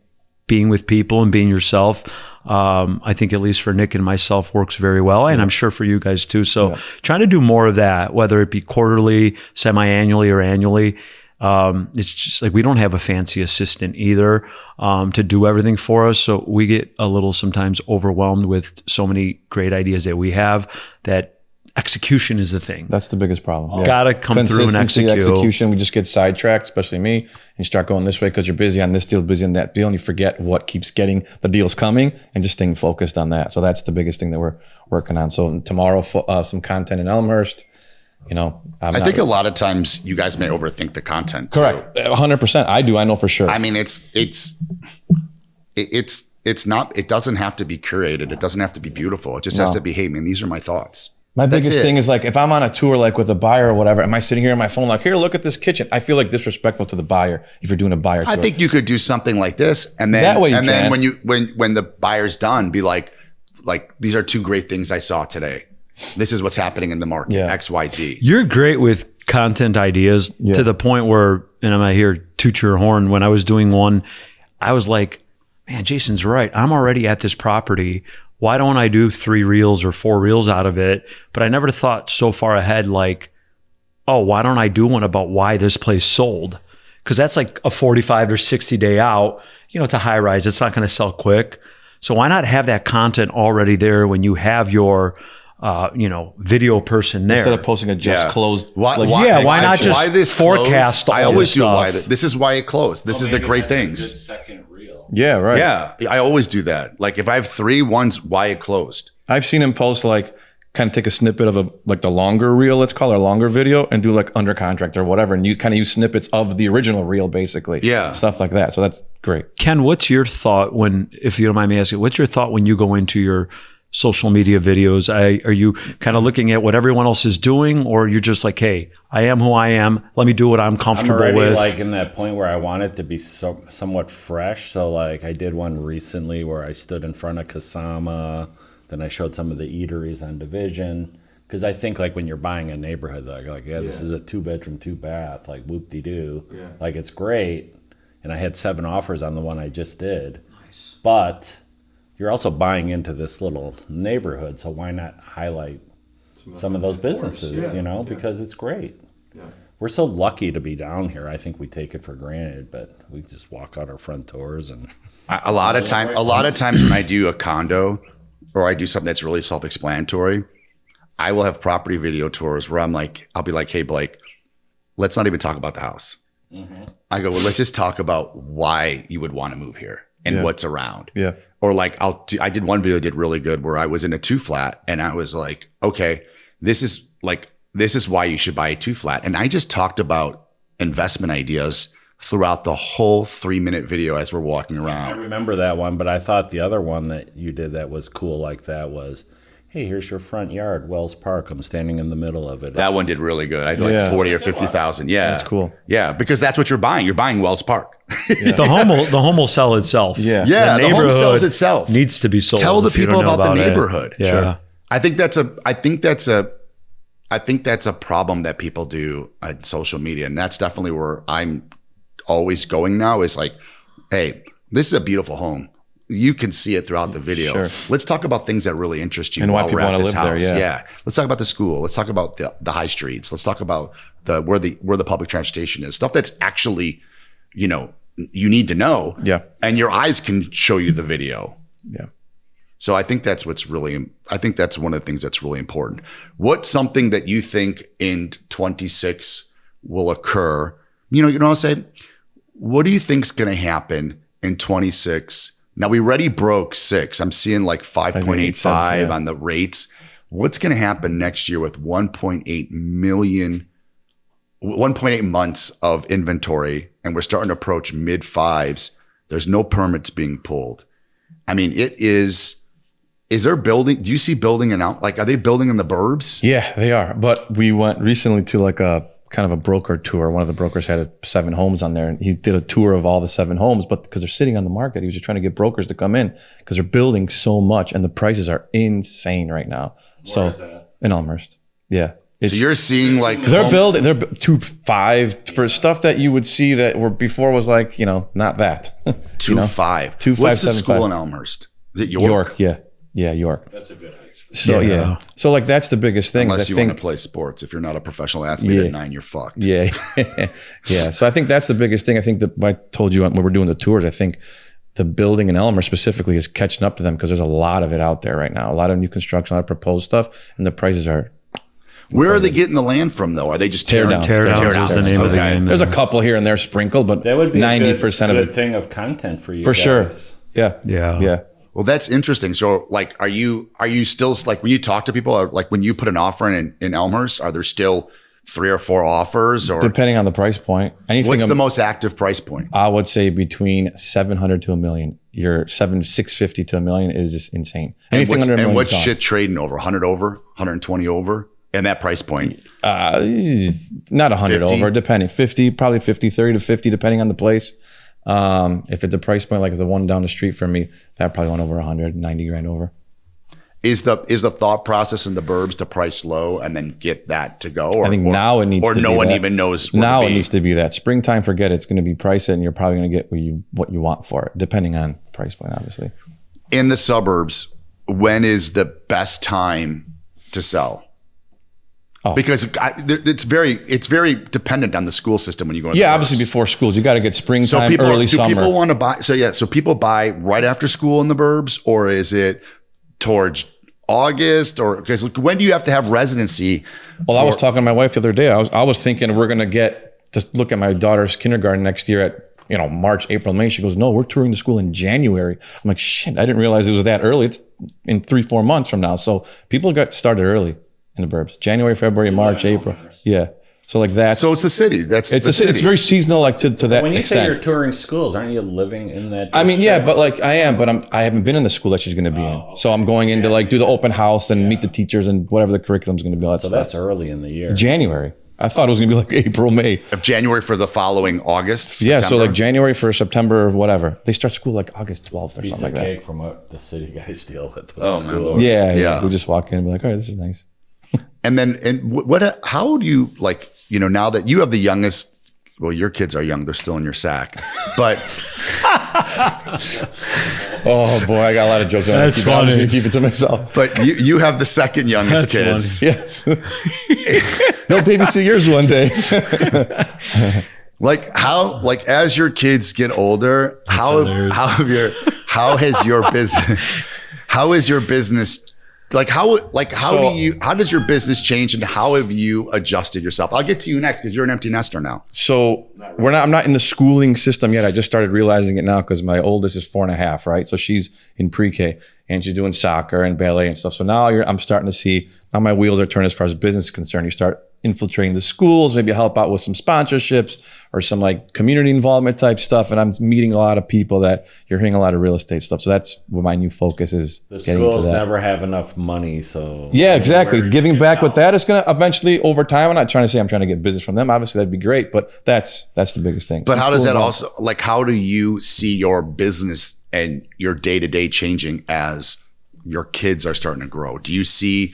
being with people and being yourself, I think at least for Nick and myself works very well. And I'm sure for you guys too. So trying to do more of that, whether it be quarterly, semi-annually, or annually. It's just like we don't have a fancy assistant either to do everything for us. So we get a little sometimes overwhelmed with so many great ideas that we have that execution is the thing. That's the biggest problem. Yeah. Got to come through and execute. Execution, we just get sidetracked, especially me. And you start going this way because you're busy on this deal, busy on that deal, and you forget what keeps getting the deals coming and just staying focused on that. So that's the biggest thing that we're working on. So tomorrow, some content in Elmhurst. I think a lot of times you guys may overthink the content. Correct. 100%. I do. I know for sure. I mean, it's not, it doesn't have to be curated. It doesn't have to be beautiful. It just has to be, hey man, these are my thoughts. My biggest thing is like, if I'm on a tour, like with a buyer or whatever, am I sitting here on my phone, like, here, look at this kitchen? I feel like disrespectful to the buyer if you're doing a buyer tour. I think you could do something like this. And then, That way then when the buyer's done, be like, these are two great things I saw today. This is what's happening in the market, X, Y, Z. You're great with content ideas to the point where, and I'm not here to toot your horn, when I was doing one, I was like, man, Jason's right. I'm already at this property. Why don't I do 3 reels or 4 reels out of it? But I never thought so far ahead, like, oh, why don't I do one about why this place sold? Because that's like a 45 or 60 day out. It's a high rise. It's not going to sell quick. So why not have that content already there when you have your video person there? Instead of posting a just closed. Why not just forecast all I always this do stuff? why this is why it closed. This is the great things. Second reel. Yeah, right. Yeah, I always do that. Like if I have 3, one's why it closed. I've seen him post like kind of take a snippet of the longer reel, let's call it, a longer video, and do like under contract or whatever, and you kind of use snippets of the original reel, basically. Yeah, stuff like that. So that's great. Ken, what's your thought when, if you don't mind me asking, what's your thought when you go into your social media videos? Are you kind of looking at what everyone else is doing, or you're just like, hey, I am who I am. Let me do what I'm comfortable I'm already with. like in that point where I want it to be somewhat fresh. So like I did one recently where I stood in front of Kasama. Then I showed some of the eateries on Division. Because I think like when you're buying a neighborhood, like this is a 2-bedroom, 2-bath, like whoop-de-doo. Yeah. Like it's great. And I had 7 offers on the one I just did. Nice. But you're also buying into this little neighborhood, so why not highlight some of those businesses, because it's great. Yeah. We're so lucky to be down here. I think we take it for granted, but we just walk out our front doors and a lot of times when I do a condo or I do something that's really self-explanatory, I will have property video tours where I'll be like, hey Blake, let's not even talk about the house. Mm-hmm. I go, well, let's just talk about why you would want to move here and what's around. Yeah. Or like I did one video that did really good where I was in a 2-flat and I was like, okay, this is why you should buy a 2-flat. And I just talked about investment ideas throughout the whole 3-minute video as we're walking around. I remember that one, but I thought the other one that you did that was cool like that was, hey, here's your front yard, Wells Park. I'm standing in the middle of it. That one did really good. I did like 40 or 50,000. Yeah. That's cool. Yeah, because that's what you're buying. You're buying Wells Park. Yeah. The home will sell itself. Yeah. Yeah, the home sells itself. Needs to be sold. Tell the people about the neighborhood. Yeah. Sure. I think that's I think that's a problem that people do on social media. And that's definitely where I'm always going now is like, hey, this is a beautiful home. You can see it throughout the video. Sure. Let's talk about things that really interest you And why while we're people at wanna this live there, house. yeah. Let's talk about the school. Let's talk about the high streets. Let's talk about where the public transportation is. Stuff that's actually, you know, you need to know. Yeah. And your eyes can show you the video. Yeah. So I think that's I think that's one of the things that's really important. What's something that you think in 26 will occur? You know what I'll say? What do you think's going to happen in 26? Now we already broke 6. I'm seeing like 5.85 on the rates. What's going to happen next year with 1.8 months of inventory, and we're starting to approach mid 5s? There's no permits being pulled. I mean, it is. Is there building? Do you see building like, are they building in the burbs? Yeah, they are. But we went recently to like a kind of a broker tour. One of the brokers had 7 homes on there, and he did a tour of all the 7 homes. But because they're sitting on the market, he was just trying to get brokers to come in because they're building so much, and the prices are insane right now. Where is that? In Elmhurst. Yeah. So you're seeing like they're building. They're 2.5 for stuff that you would see that were before was like, you know, not that 2.5. 2.5. What's the school in Elmhurst? Is it York? York, yeah. Yeah, York. That's a good high school. So yeah. So like that's the biggest thing. Unless you want to play sports. If you're not a professional athlete at 9, you're fucked. Yeah. Yeah. So I think that's the biggest thing. I think that I told you when we were doing the tours, I think the building in Elmer specifically is catching up to them because there's a lot of it out there right now. A lot of new construction, a lot of proposed stuff, and the prices are. Where are they getting the land from though? Are they just Tear down? Tear down is the name of the game. There's a couple here and there sprinkled, but That would be 90% a of good it thing of content for you for guys. sure. Yeah. Yeah. Yeah. Well, that's interesting. So like, are you still like when you talk to people, like when you put an offer in Elmhurst, are there still 3 or 4 offers or Depending on the price point. Anything what's the most active price point? I would say between 700 to $1 million. Your 650 to $1 million is just insane. Anything under $1 million. And what's shit trading over? 100 over, 120 over? And that price point? Not 100 50? over, depending. 50, probably 50, 30 to 50, depending on the place. If it's the price point, like the one down the street from me, that probably went over 190 grand over. Is the thought process in the burbs to price low and then get that to go? Or, I think now it needs to be or no one that. even knows where now to it be? needs to be that. Springtime, forget it. It's going to be price it, and you're probably going to get what you want for it, depending on price point, obviously. In the suburbs, when is the best time to sell? Oh. Because it's very dependent on the school system when you go into Yeah, the obviously burbs. before schools, you got to get springtime, So early do summer. people want to buy? So people buy right after school in the burbs, or is it towards August? Or because when do you have to have residency? Well, I was talking to my wife the other day. I was thinking we're going to get to look at my daughter's kindergarten next year at March, April, May. She goes, no, we're touring the school in January. I'm like, shit, I didn't realize it was that early. It's in 3-4 months from now. So people got started early in the burbs. January, February, March, April. Yeah. So like that. So it's the city. It's very seasonal, like to that When you extent. say you're touring schools, aren't you living in that? I mean, yeah, district? but like I am, but I haven't been in the school that she's going to be in. So I'm going in to like do the open house and meet the teachers and whatever the curriculum's going to be. All that So stuff. that's early in the year. January. I thought it was going to be like April, May. of January for the following August. Yeah, so September? like January for September, whatever. They start school like August 12th or Piece something of like cake from what the city guys deal with. Oh, school. man. that. Yeah. Yeah. We just walk in and be like, all right, this is nice. And then, how do you like, now that you have the youngest, well, your kids are young, they're still in your sack, but Oh boy, I got a lot of jokes. I'm That's just funny. going to keep it to myself. you have the second youngest That's kids. Yes. They'll babysit yours one day. Like as your kids get older, how has your business how does your business change and how have you adjusted yourself? I'll get to you next because you're an empty nester now. So I'm not in the schooling system yet. I just started realizing it now because my oldest is 4.5, right? So she's in pre-K and she's doing soccer and ballet and stuff. So now I'm starting to see, now my wheels are turning as far as business is concerned. You start infiltrating the schools, maybe help out with some sponsorships or some like community involvement type stuff. And I'm meeting a lot of people that you're hearing a lot of real estate stuff. So that's what my new focus is. The getting into schools that. never have enough money, so Yeah, exactly. Giving back with that is going to eventually over time. I'm not trying to say I'm trying to get business from them. Obviously that'd be great, but that's the biggest thing. But Some how does schools that don't. also, like, how do you see your business and your day-to-day changing as your kids are starting to grow? Do you see,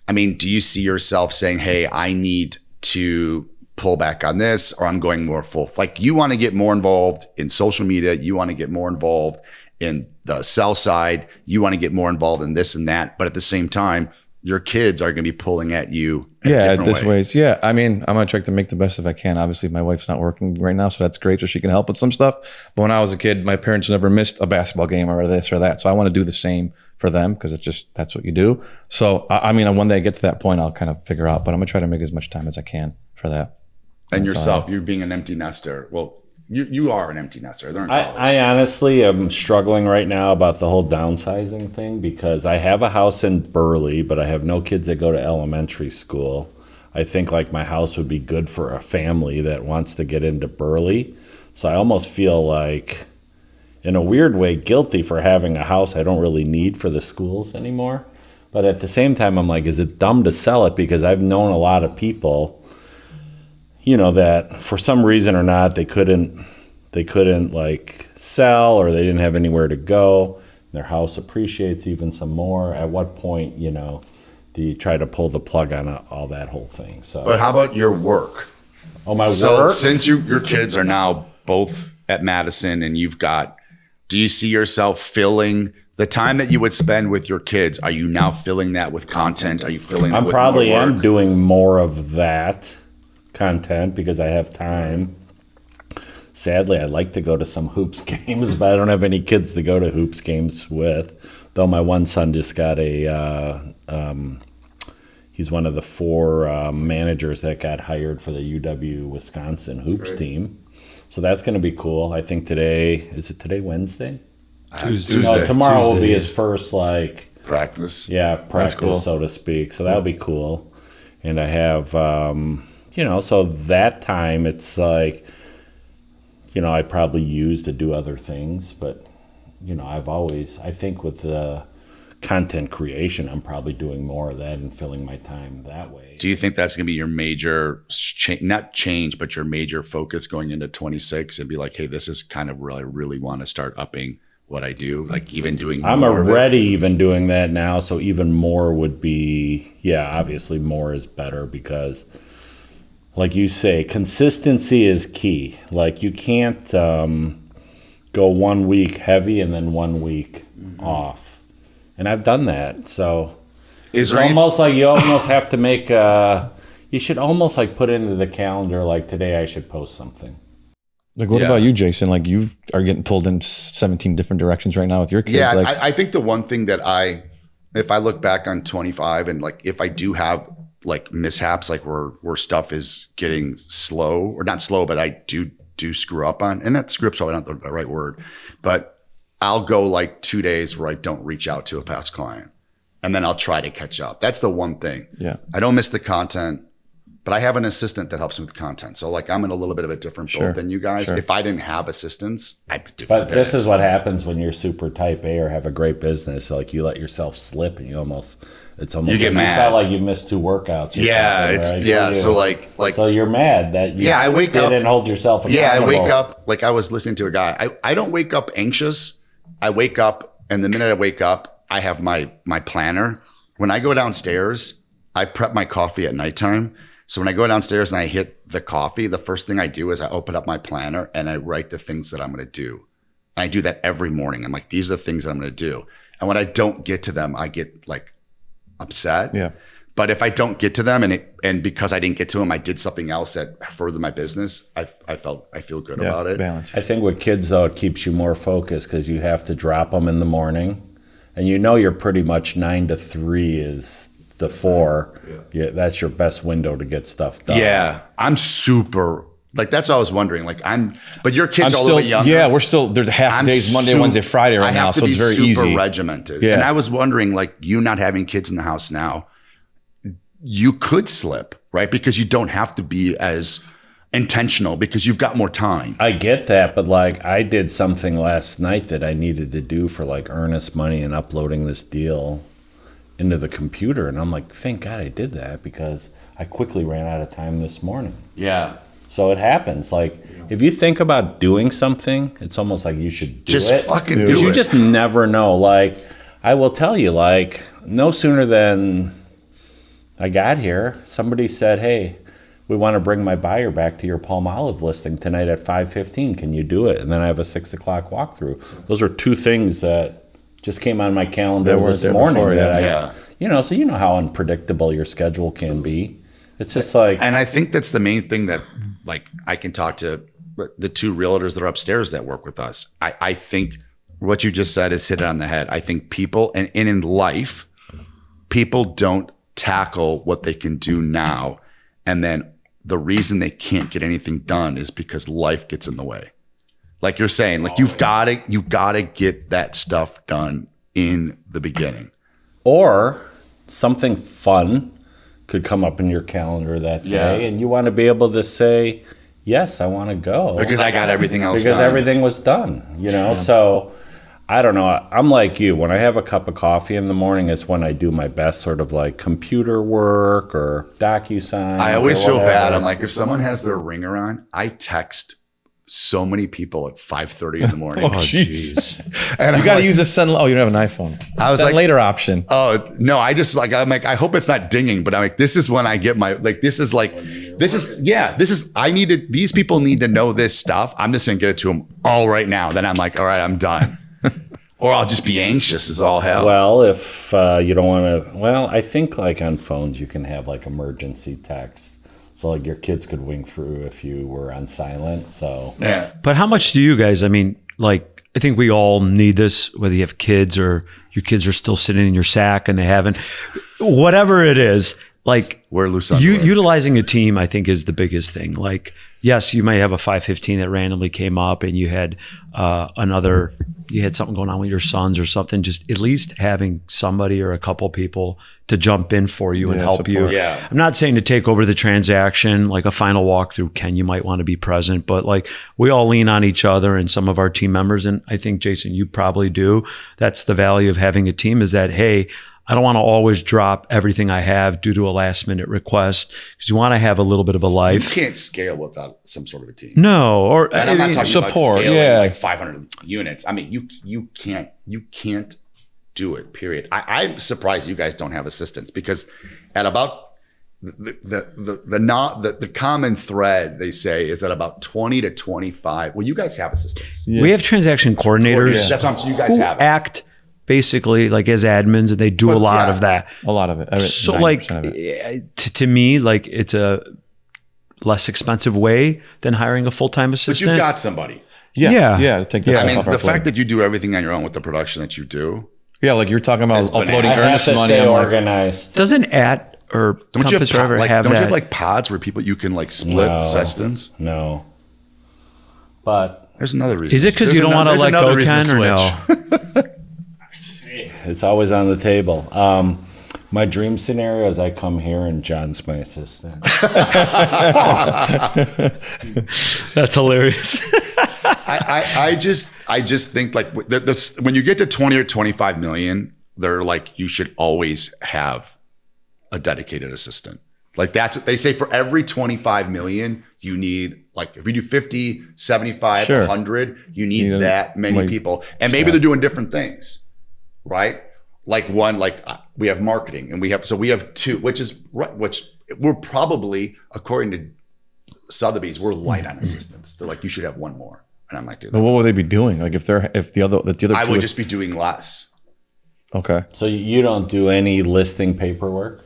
I mean, do you see yourself saying, hey, I need to pull back on this, or I'm going more full? Like, you want to get more involved in social media. You want to get more involved in the sell side. You want to get more involved in this and that. But at the same time, your kids are going to be pulling at you. At this ways. Yeah. I mean, I'm going to try to make the best if I can. Obviously, my wife's not working right now, so that's great. So she can help with some stuff. But when I was a kid, my parents never missed a basketball game or this or that. So I want to do the same for them because it's just, that's what you do. So, I mean, one day I get to that point, I'll kind of figure out, but I'm going to try to make as much time as I can for that. And yourself, you being an empty nester. Well, you are an empty nester. I honestly am struggling right now about the whole downsizing thing because I have a house in Burley, but I have no kids that go to elementary school. I think like my house would be good for a family that wants to get into Burley. So I almost feel like, in a weird way, guilty for having a house I don't really need for the schools anymore. But at the same time, I'm like, is it dumb to sell it? Because I've known a lot of people, you know, that for some reason or not, they couldn't like sell, or they didn't have anywhere to go. Their house appreciates even some more. At what point, you know, do you try to pull the plug on all that whole thing? So, but how about your work? Oh, my so work? Since your kids are now both at Madison, and do you see yourself filling the time that you would spend with your kids? Are you now filling that with content? Are you filling that with more work? I probably am doing more of that content because I have time. Sadly, I'd like to go to some hoops games, but I don't have any kids to go to hoops games with. Though my one son just got he's one of the 4 managers that got hired for the UW Wisconsin hoops team. So that's going to be cool. I think today, Wednesday? Tuesday. No, tomorrow will be his first practice. Yeah, practice, cool. So to speak. So that'll be cool. And I have, so that time it's like, I probably use to do other things, but, I think with the content creation, I'm probably doing more of that and filling my time that way. Do you think that's going to be your major, not change, but your major focus going into 26 and be like, hey, this is kind of really, I really want to start upping what I do, like even doing more? I'm already even doing that now, so even more would be, obviously more is better because, like you say, consistency is key. Like you can't go 1 week heavy and then 1 week off. And I've done that. So it's almost like you almost have to make you should almost like put into the calendar, like today I should post something. Like what about you, Jason? Like you are getting pulled in 17 different directions right now with your kids. Yeah, like, I think the one thing that if I look back on 25 and like if I do have like mishaps, like where stuff is getting slow, or not slow, but I do screw up on, and that screw up's probably not the right word, but I'll go like 2 days where I don't reach out to a past client, and then I'll try to catch up. That's the one thing. Yeah. I don't miss the content, but I have an assistant that helps me with the content. So like I'm in a little bit of a different boat than you guys. Sure. If I didn't have assistants, I'd be different. But this is what happens when you're super type A or have a great business. Like you let yourself slip and it's almost you get mad. You felt like you missed 2 workouts. Right? So like so you're mad that you I wake up and hold yourself accountable. Yeah, I wake up like I was listening to a guy. I don't wake up anxious. I wake up, and the minute I wake up, I have my planner. When I go downstairs, I prep my coffee at nighttime. So when I go downstairs and I hit the coffee, the first thing I do is I open up my planner and I write the things that I'm going to do. And I do that every morning. I'm like, these are the things that I'm going to do. And when I don't get to them, I get like upset. Yeah. But if I don't get to them and because I didn't get to them, I did something else that furthered my business, I feel good about it. Balance. I think with kids, though, it keeps you more focused because you have to drop them in the morning. And you're pretty much 9 to 3 is the 4. Yeah, that's your best window to get stuff done. Yeah, I'm super... Like, that's what I was wondering. Like, but your kids are a little bit younger. Yeah, there's half days, Monday, Wednesday, Friday right now, so it's very easy. I have to be super regimented. Yeah. And I was wondering, like, you not having kids in the house now, you could slip, right? Because you don't have to be as intentional because you've got more time. I get that, but like I did something last night that I needed to do for like earnest money and uploading this deal into the computer. And I'm like, thank God I did that because I quickly ran out of time this morning. Yeah. So it happens. Like if you think about doing something, it's almost like you should do just it. Fucking do it. Because you just never know. Like I will tell you, like no sooner than I got here, somebody said, hey, we want to bring my buyer back to your Palm Olive listing tonight at 5:15. Can you do it? And then I have a 6 o'clock walkthrough. Those are two things that just came on my calendar this morning. Before, so you know how unpredictable your schedule can be. It's just like, and I think that's the main thing that, like, I can talk to the two realtors that are upstairs that work with us. I think what you just said is hit it on the head. I think people, and in life, people don't tackle what they can do now, and then the reason they can't get anything done is because life gets in the way. Like you're saying, like you gotta get that stuff done in the beginning. Or something fun could come up in your calendar that day, and you want to be able to say, yes, I want to go. Because I got everything else because done. everything was done, So I don't know. I'm like you. When I have a cup of coffee in the morning, it's when I do my best sort of like computer work or DocuSign. I always feel bad. I'm like, if someone has their ringer on, I text so many people at 5:30 in the morning. Oh, jeez. And You got to use a send. Oh, you don't have an iPhone. I was send like, later option. Oh, no, I'm like, I hope it's not dinging, but I'm like, this is when I get my, like, these people need to know this stuff. I'm just going to get it to them all right now. Then I'm like, all right, I'm done. Or I'll just be anxious as all hell. Well, if you don't want to, I think like on phones you can have like emergency text. So like your kids could wing through if you were on silent. So yeah. But how much do you guys, I think we all need this, whether you have kids or your kids are still sitting in your sack and they haven't, whatever it is, like wear loose underwear. Utilizing a team, I think, is the biggest thing. Like, yes, you might have a 5:15 that randomly came up and you had you had something going on with your sons or something. Just at least having somebody or a couple people to jump in for you and help you. Yeah. I'm not saying to take over the transaction, like a final walkthrough. Ken, you might want to be present, but like we all lean on each other and some of our team members. And I think, Jason, you probably do. That's the value of having a team, is that, hey, I don't want to always drop everything I have due to a last minute request, because you want to have a you a life. You can't scale without some sort of a team. No, or and I'm not talking support. About scaling like 500 units. I mean, you can't do it. Period. I'm surprised you guys don't have assistants, because at about the common thread they say is that about 20 to 25. Well, you guys have assistants. Yeah. We have transaction coordinators. That's what you guys have. Act basically like as admins, and they do a lot of that. A lot of it. So like to me, like it's a less expensive way than hiring a full-time assistant. But you've got somebody. Yeah. Take that. I mean, the fact that you do everything on your own with the production that you do. Yeah, like you're talking about uploading earnest money. Stay organized. Doesn't or don't you have, have that? Don't you have like pods where you can like split assistants? No. But there's another reason. Is it because you don't want to let go, Ken, or no? It's always on the table. My dream scenario is I come here and John's my assistant. That's hilarious. I just think like when you get to 20 or 25 million, they're like, you should always have a dedicated assistant. Like that's what they say. For every 25 million, you need, like, if you do 50, 75, 100, you need that many people. And maybe they're doing different things, right? Like we have marketing, and we have two, which we're probably, according to Sotheby's, we're light on assistants. They're like, you should have one more. And I'm like, dude. But what would they be doing? Like if the other I would just be doing less. Okay. So you don't do any listing paperwork?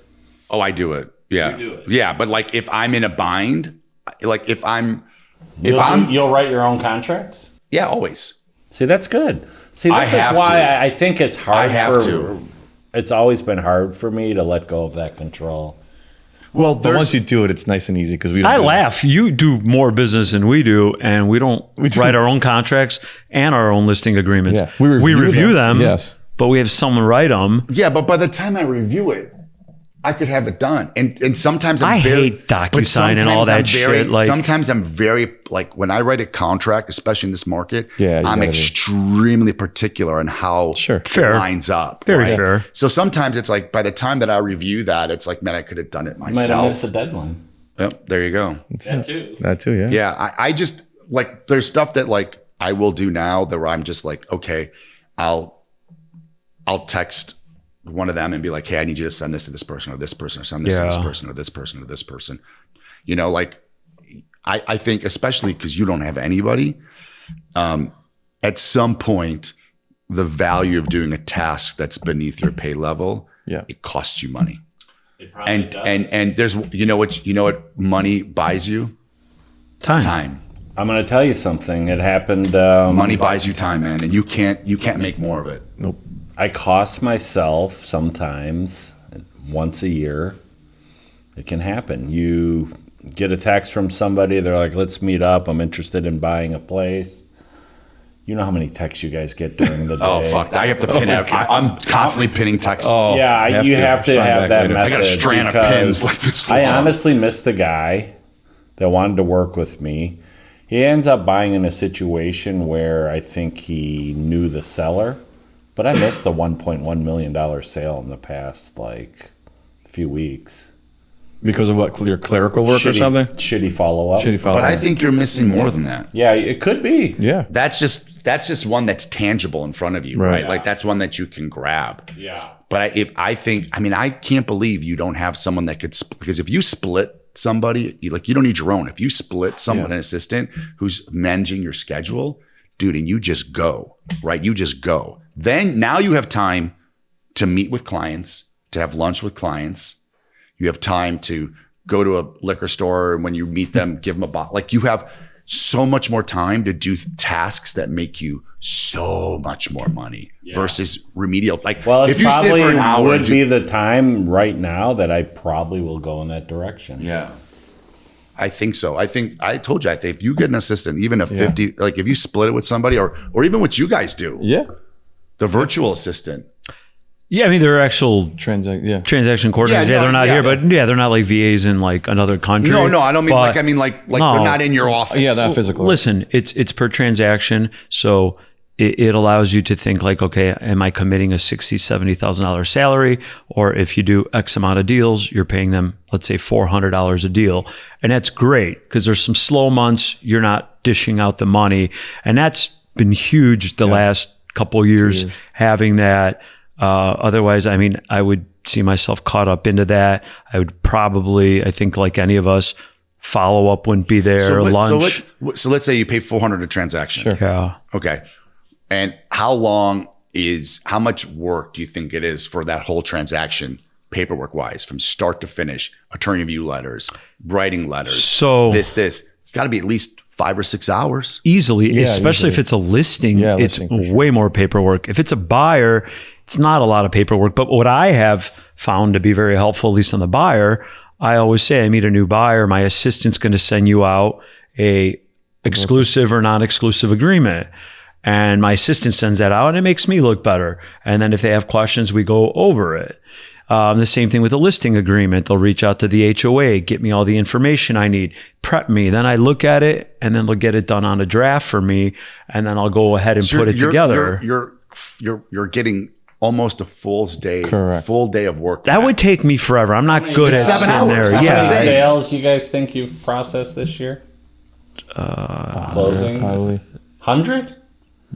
Oh, I do it. Yeah. You do it. Yeah. But like if I'm in a bind, like you'll write your own contracts? Yeah, always. See, that's good. See, this is why I think it's hard. It's always been hard for me to let go of that control. Well, but once you do it, it's nice and easy, because I laugh. You do more business than we do, and we don't write our own contracts and our own listing agreements. Yeah. We review them. Yes. But we have someone write them. Yeah, but by the time I review it, I could have it done. And sometimes I hate DocuSign and all that shit. Like, sometimes I'm very, like, when I write a contract, especially in this market, I'm extremely particular on how it lines up. Very fair. So sometimes it's like, by the time that I review that, it's like, man, I could have done it myself. You might have missed the deadline. Yep, there you go. That too, yeah. Yeah, I just, like, there's stuff that, like, I will do now that where I'm just like, okay, I'll text one of them and be like, hey, I need you to send this to this person or this person or send this to this person or this person or this person. You know, like I think especially because you don't have anybody, at some point, the value of doing a task that's beneath your pay level, it costs you money. And there's you know what money buys you? Time. I'm going to tell you something. It happened. Money buys you time, man, and you can't make more of it. Nope. I cost myself sometimes once a year. It can happen. You get a text from somebody. They're like, "Let's meet up. I'm interested in buying a place." You know how many texts you guys get during the day. Oh fuck! I have to pin it. I'm constantly pinning texts. Yeah, you have to have that method. I got a strand of pins like this. I honestly missed the guy that wanted to work with me. He ends up buying in a situation where I think he knew the seller, but I missed the $1.1 million sale in the past few weeks. Because of what, your clerical work or something? Shitty follow-up. But I think you're missing more than that. Yeah, it could be. Yeah. That's just one that's tangible in front of you, right? Like that's one that you can grab. Yeah. But I can't believe you don't have someone that could, because if you split somebody, you don't need your own. If you split someone, an assistant who's managing your schedule, dude, and you just go, right? You just go. Then now you have time to meet with clients, to have lunch with clients. You have time to go to a liquor store, and when you meet them, give them a bottle. Like you have so much more time to do tasks that make you so much more money versus remedial. Like, well, if you sit for an hour, would be the time right now that I probably will go in that direction. Yeah, I think so. I told you, I think if you get an assistant, even a 50, like if you split it with somebody, or even what you guys do, the virtual assistant. Yeah, I mean, they're actual transaction coordinators. They're not here, but they're not like VAs in like another country. No, I don't mean like they're not in your office. Yeah, that physical. Listen, it's per transaction, so it allows you to think like, okay, am I committing a $60,000-$70,000 salary, or if you do X amount of deals, you're paying them, let's say $400 a deal, and that's great because there's some slow months you're not dishing out the money, and that's been huge the last couple of years having that. Otherwise, I mean, I would see myself caught up into that. I would probably, I think like any of us, follow up wouldn't be there, lunch. So let's say you pay $400 a transaction. Sure. Yeah. Okay. And how much work do you think it is for that whole transaction, paperwork wise, from start to finish, attorney review letters, writing letters, so this, it's got to be at least 5 or 6 hours. Easily, especially if it's a listing, it's way more paperwork. If it's a buyer, it's not a lot of paperwork. But what I have found to be very helpful, at least on the buyer, I always say I meet a new buyer, my assistant's going to send you out a exclusive or non-exclusive agreement. And my assistant sends that out and it makes me look better. And then if they have questions, we go over it. The same thing with the listing agreement. They'll reach out to the HOA, get me all the information I need, prep me. Then I look at it and then they'll get it done on a draft for me. And then I'll go ahead and put it together. You're getting almost a full day of work. That would take me forever. I'm not good at 7 hours. there. How many sales you guys think you've processed this year? Closings? Probably. 100?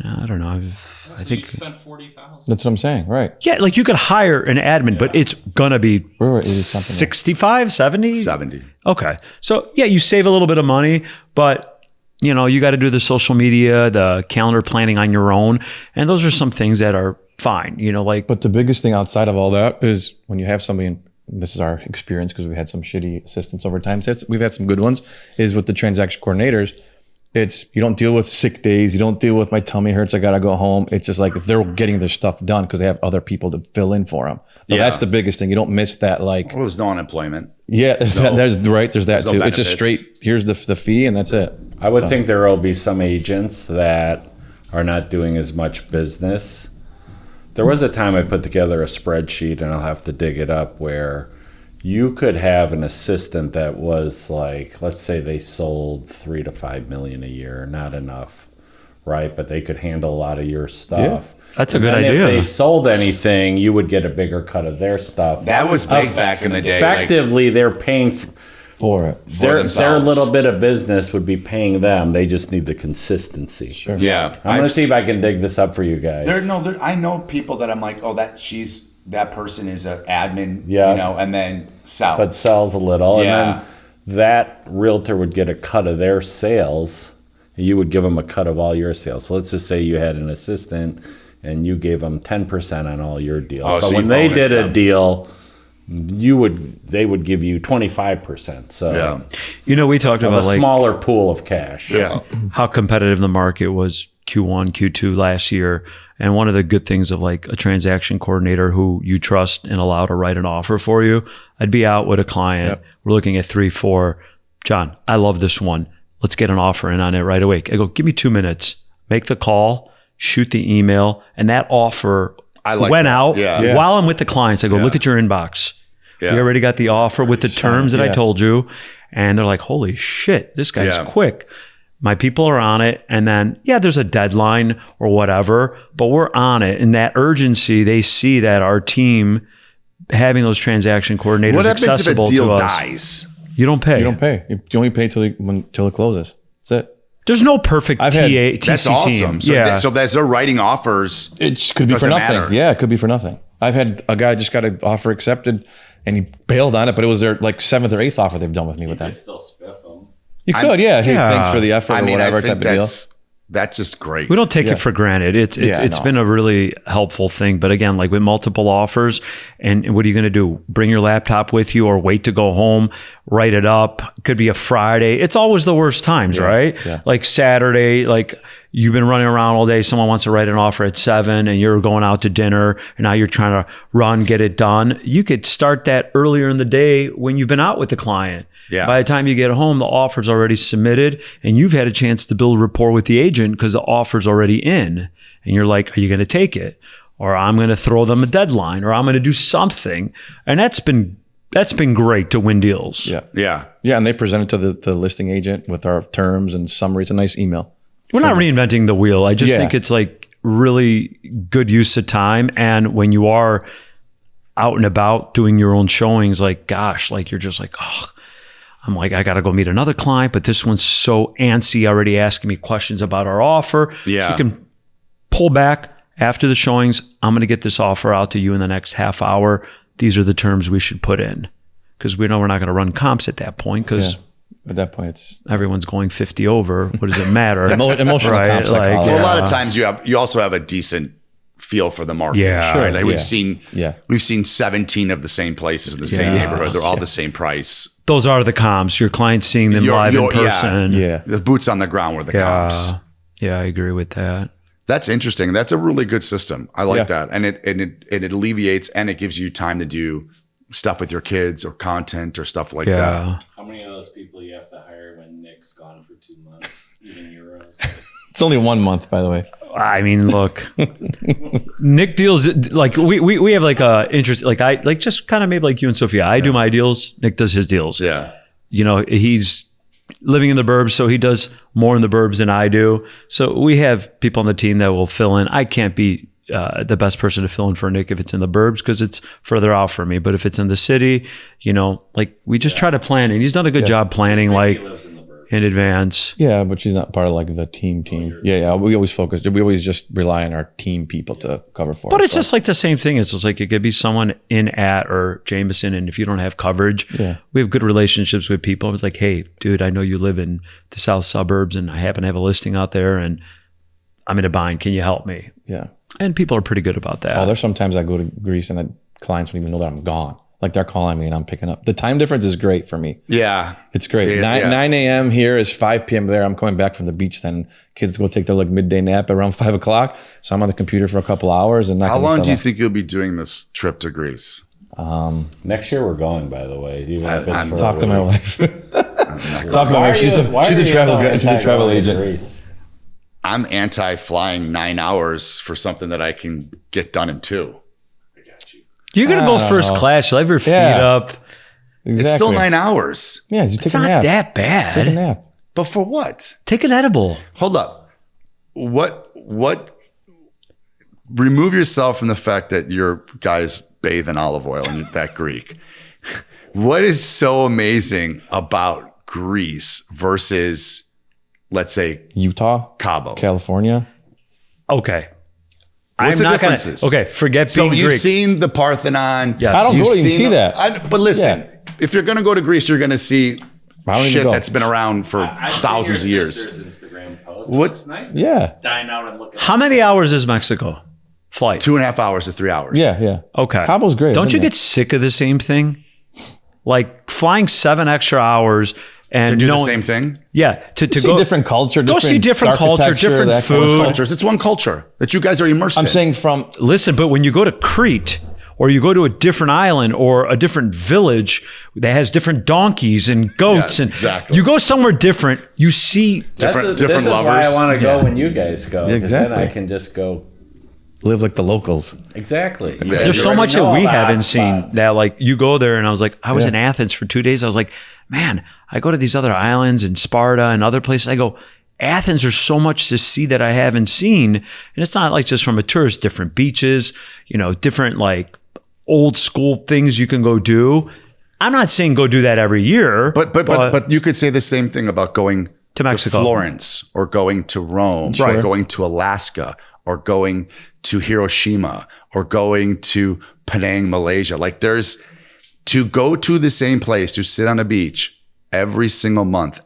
No, I don't know. I think you spent $40,000. That's what I'm saying, right? Yeah, like you could hire an admin, but it's gonna be 65, 70? 70. Okay. So yeah, you save a little bit of money, but you know, you got to do the social media, the calendar planning on your own. And those are some things that are fine, you know, like. But the biggest thing outside of all that is when you have somebody, and this is our experience because we had some shitty assistants over time. So we've had some good ones, is with the transaction coordinators. It's, you don't deal with sick days. You don't deal with my tummy hurts, I got to go home. It's just like if they're getting their stuff done because they have other people to fill in for them. So that's the biggest thing. You don't miss that. Like, well, there's no unemployment. Yeah, there's that too. It's just straight, here's the fee and that's it. I would think there will be some agents that are not doing as much business. There was a time I put together a spreadsheet, and I'll have to dig it up, where you could have an assistant that was like, let's say they sold 3 to 5 million a year, not enough, right? But they could handle a lot of your stuff. Yeah, that's a good idea. If they sold anything, you would get a bigger cut of their stuff. That was big back in the day. Effectively, they're paying for it. Their little bit of business would be paying them. They just need the consistency. Sure. Yeah. I'm going to see if I can dig this up for you guys. I know people that I'm like, oh, that she's that person is an admin, Yeah. and then sells. but sells a little, Yeah. and then that realtor would get a cut of their sales. You would give them a cut of all your sales. So let's just say you had an assistant and you gave them 10% on all your deals. Oh, but so when you they bonus did a them. deal, they would give you 25%. So Yeah. We talked of about a like smaller pool of cash. Yeah. how competitive the market was Q1, Q2 last year. And one of the good things of like a transaction coordinator who you trust and allow to write an offer for you, I'd be out with a client. Yep. We're looking at 3, 4. John, I love this one. Let's get an offer in on it right away. I go, give me 2 minutes, make the call, shoot the email. And that offer I like went that. out Yeah. while I'm with the clients. I go, look at your inbox. Yeah. You already got the offer with the terms that I Yeah. told you. And they're like, holy shit, this guy's Yeah. quick. My people are on it. And then, there's a deadline or whatever, but we're on it. And that urgency, they see that our team having those transaction coordinators What happens if a accessible deal to us. dies? You don't pay. You don't pay. You only pay till it closes. That's it. There's no perfect I've had- TC That's awesome. team. So, yeah. so as they're writing offers, It could be for Doesn't nothing. matter. Yeah, it could be for nothing. I've had a guy just got an offer accepted and he bailed on it, but it was their like 7th or 8th offer they've done with me with them. Still spiff them. You could, yeah. Hey, Yeah. thanks for the effort I or mean, whatever I type think of deal. that's just great. We don't take Yeah. it for granted. It's Yeah, no. been a really helpful thing. But again, like with multiple offers, and what are you going to do? Bring your laptop with you or wait to go home, write it up. Could be a Friday. It's always the worst times, right? yeah. Like Saturday, like you've been running around all day. Someone wants to write an offer at 7 and you're going out to dinner and now you're trying to run, get it done. You could start that earlier in the day when you've been out with the client. Yeah. By the time you get home, the offer's already submitted and you've had a chance to build rapport with the agent because the offer's already in. And you're like, are you going to take it? Or I'm going to throw them a deadline or I'm going to do something. And that's been great to win deals. Yeah. Yeah. Yeah, and they present it to the listing agent with our terms and summary. It's a nice email. We're not reinventing the wheel. I just Yeah. think it's like really good use of time. And when you are out and about doing your own showings, like, gosh, like you're just like, oh, I'm like, I got to go meet another client, but this one's so antsy already asking me questions about our offer. Yeah. So you can pull back after the showings. I'm going to get this offer out to you in the next half hour. These are the terms we should put in because we know we're not going to run comps at that point because Yeah. At that point, it's everyone's going 50 over. What does it matter? emotional Right, comp like, psychology. Well, a lot Yeah. of times you also have a decent feel for the market. Yeah. Right? Like Yeah. we've seen 17 of the same places in the same Yeah. neighborhood. They're all the same price. Those are the comps. Your client's seeing them live in yeah. person. Yeah. The boots on the ground were the comps. Yeah, I agree with that. That's interesting. That's a really good system. I like Yeah. that. And it alleviates and it gives you time to do stuff with your kids or content or stuff like that. Yeah. How many of those people you have to hire when Nick's gone for 2 months, eating euros? It's only 1 month, by the way. I mean, look, Nick deals like we have like a interest, like I like just kind of maybe like you and Sophia. I do my deals. Nick does his deals. Yeah. He's living in the burbs, so he does more in the burbs than I do. So we have people on the team that will fill in. I can't be the best person to fill in for Nick if it's in the burbs because it's further out for me. But if it's in the city, like we just try to plan, and he's done a good job planning, like in advance. Yeah, but she's not part of like the team. Yeah. We always focus. We always just rely on our team people to cover for But us. it's just like the same thing. It's just like it could be someone in at or Jameson, and if you don't have coverage, we have good relationships with people. It's like, hey, dude, I know you live in the south suburbs, and I happen to have a listing out there, and I'm in a bind. Can you help me? Yeah. And people are pretty good about that. Oh, there's sometimes I go to Greece and clients don't even know that I'm gone. Like they're calling me and I'm picking up. The time difference is great for me. Yeah. It's great. Yeah, 9 a.m. here is 5 p.m. there. I'm coming back from the beach. Then kids go take their like midday nap around 5 o'clock. So I'm on the computer for a couple hours. And How long do you think you'll be doing this trip to Greece? Next year we're going, by the way. Even if it's I'm- for a Talk to my week. wife. Talk to my wife. She's the travel guy. She's the travel agent. I'm anti flying 9 hours for something that I can get done in 2. You're going to go first class. You'll have your feet up. Exactly. It's still 9 hours. Yeah, you take It's a not nap. that bad. Take a nap. But for what? Take an edible. Hold up. What remove yourself from the fact that your guys bathe in olive oil and that Greek. What is so amazing about Greece versus, let's say, Utah, Cabo? California. Okay. What's I'm the not gonna. differences? Okay, forget So being you've Greek. seen the Parthenon. Yes. I don't You've go to even seen- see that. But listen, Yeah. if you're going to go to Greece, you're going to see I don't even shit go. that's been around for thousands of years. Instagram post. What- It's nice Yeah. dine out and look at How many hours is Mexico flight? 2.5 hours to 3 hours. Yeah. Okay. Cabo's great. Don't I've you been get sick of the same thing? Like flying 7 extra hours and To do the knowing- same thing. Yeah, to see go different culture, Go see different culture, architecture, different that kind of food. Cultures. It's one culture that you guys are immersed I'm in. saying from Listen, but when you go to Crete or you go to a different island or a different village that has different donkeys and goats Yes, and exactly. you go somewhere different, you see different this is lovers. why I want to go when you guys go. 'cause Exactly. Then I can just go. live like the locals. Exactly. You There's there's guys so already much that know all we the haven't hot seen spots. that like you go there and I was like, I was Yeah. in Athens for 2 days. I was like, man, I go to these other islands and Sparta and other places. I go, Athens, there's so much to see that I haven't seen. And it's not like just from a tourist, different beaches, different like old school things you can go do. I'm not saying go do that every year. But you could say the same thing about going To Mexico. Florence, or going to Rome, or going to Alaska, or going to Hiroshima, or going to Penang, Malaysia. Like to go to the same place, to sit on a beach every single month,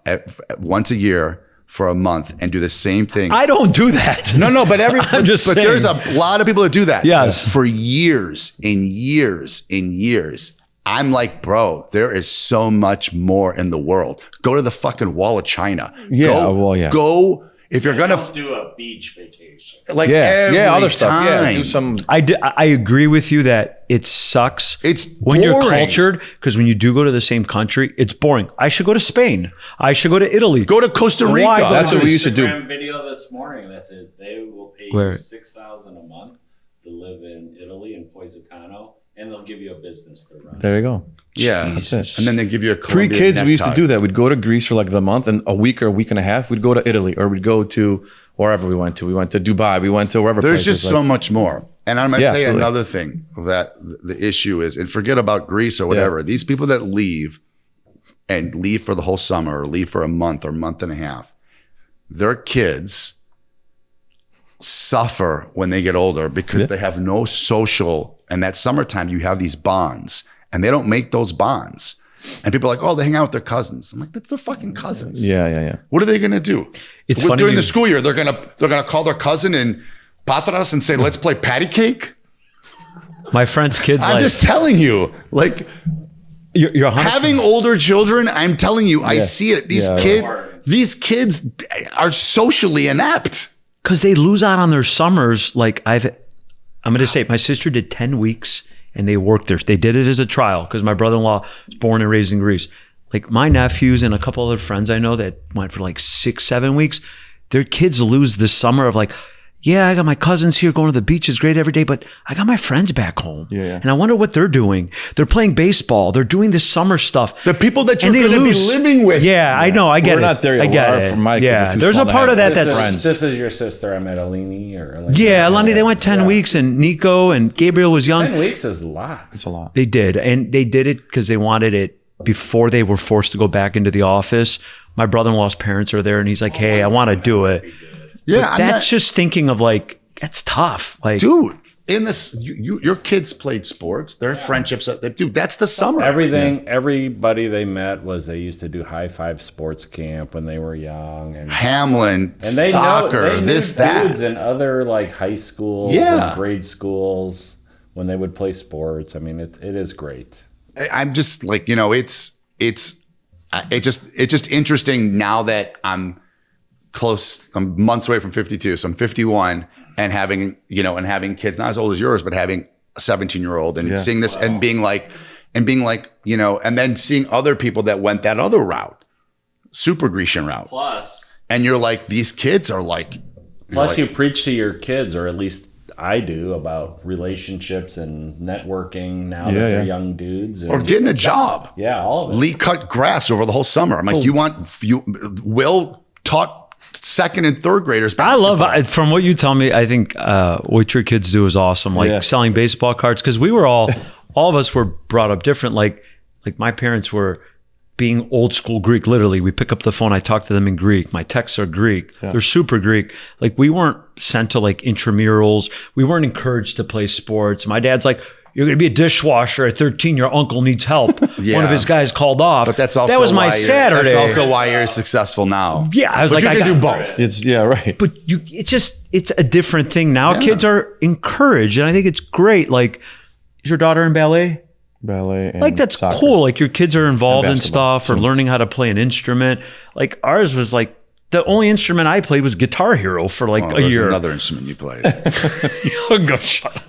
once a year for a month, and do the same thing. I don't do that. No, but I'm just but saying. there's a lot of people that do that. Yes. For years and years and years. I'm like, bro, there is so much more in the world. Go to the fucking Wall of China. Yeah, Go if you're gonna Don't do a beach vacation. like Yeah, other stuff. Yeah, time. do some. I agree with you that it sucks. It's when you're boring. cultured, because when you do go to the same country, it's boring. I should go to Spain. I should go to Italy. Go to Costa Why Rica. go That's to what we used to do. Instagram video this morning. That's it. They will pay Where? you $6,000 a month to live in Italy in Positano, and they'll give you a business to run. There you go. Yeah, That's it. and then they give you a Three Colombian kids, we used to necktie. do that. We'd go to Greece for like the month, and a week or a week and a half, we'd go to Italy, or we'd go to wherever we went to. We went to Dubai. We went to wherever. There's places, just so much more. And I'm going to Yeah, tell you absolutely. another thing that the issue is, and forget about Greece or whatever. These people that leave and leave for the whole summer or leave for a month or month and a half, their kids suffer when they get older because they have no social. And that summertime, you have these bonds and they don't make those bonds. And people are like, oh, they hang out with their cousins. I'm like, that's their fucking cousins. Yeah. What are they going to do? It's funny during you- the school year. They're gonna call their cousin in Patras and say, let's play patty cake. My friend's kids I'm like just telling you, like you're 100 having older children. I'm telling you, I see it. Yeah. These kids are socially inept. because they lose out on their summers. Like I'm going to say, my sister did 10 weeks and they worked there. They did it as a trial because my brother-in-law was born and raised in Greece. Like my nephews and a couple other friends I know that went for like 6-7 weeks, their kids lose the summer of like, yeah, I got my cousins here going to the beach is great every day, but I got my friends back home. Yeah. And I wonder what they're doing. They're playing baseball. They're doing this summer stuff. The people that you're And they going to be lose. living with. Yeah, I know. I get We're it. not there yet. I get Our- it. for my kids yeah, are too there's small a to part of have that that's friends. This is your sister. I met Alini or Eleni. yeah. Lonnie, they went 10 weeks, and Nico and Gabriel was young. 10 weeks is a lot. It's a lot. They did, and they did it because they wanted it before they were forced to go back into the office. My brother-in-law's parents are there, and he's like, "Hey, I want to do it." Yeah, I'm That's not- just thinking of like that's tough. Like, dude. In this, your kids played sports. Their friendships, dude. That's the summer. Everybody they met was they used to do high five sports camp when they were young, and Hamlin, they soccer, they knew this, dudes that. in other like high schools Yeah. and grade schools when they would play sports. I mean, it is great. I'm just like, it's just interesting now that I'm months away from 52. So I'm 51 and having kids, not as old as yours, but having a 17-year-old and seeing this and being like, and then seeing other people that went that other route, super Grecian route. And you're like, these kids are like, Plus, you preach to your kids, or at least I do, about relationships and networking now that they're young dudes. And, or getting a job. yeah, all of it. Lee cut grass over the whole summer. I'm like, Will taught second and third graders I basketball. love from what you tell me. I think what your kids do is awesome. Like selling baseball cards, because we were all of us were brought up different. Like my parents were being old school Greek. Literally, we pick up the phone, I talk to them in Greek. My texts are Greek. They're super Greek. Like, we weren't sent to like intramurals. We weren't encouraged to play sports. My dad's like, you're going to be a dishwasher at 13. Your uncle needs help. One of his guys called off. But that's also that was my why Saturday. That's also why you're successful now. Yeah, I was But like, you I can do got- both. It's right. But it's a different thing now. Kids are encouraged, and I think it's great. Like, is your daughter in ballet? Ballet and Like, that's soccer. cool. Like, your kids are involved in basketball. stuff or learning how to play an instrument. Like, ours was like, the only instrument I played was Guitar Hero for like a There's year. another instrument you played. Go shut up.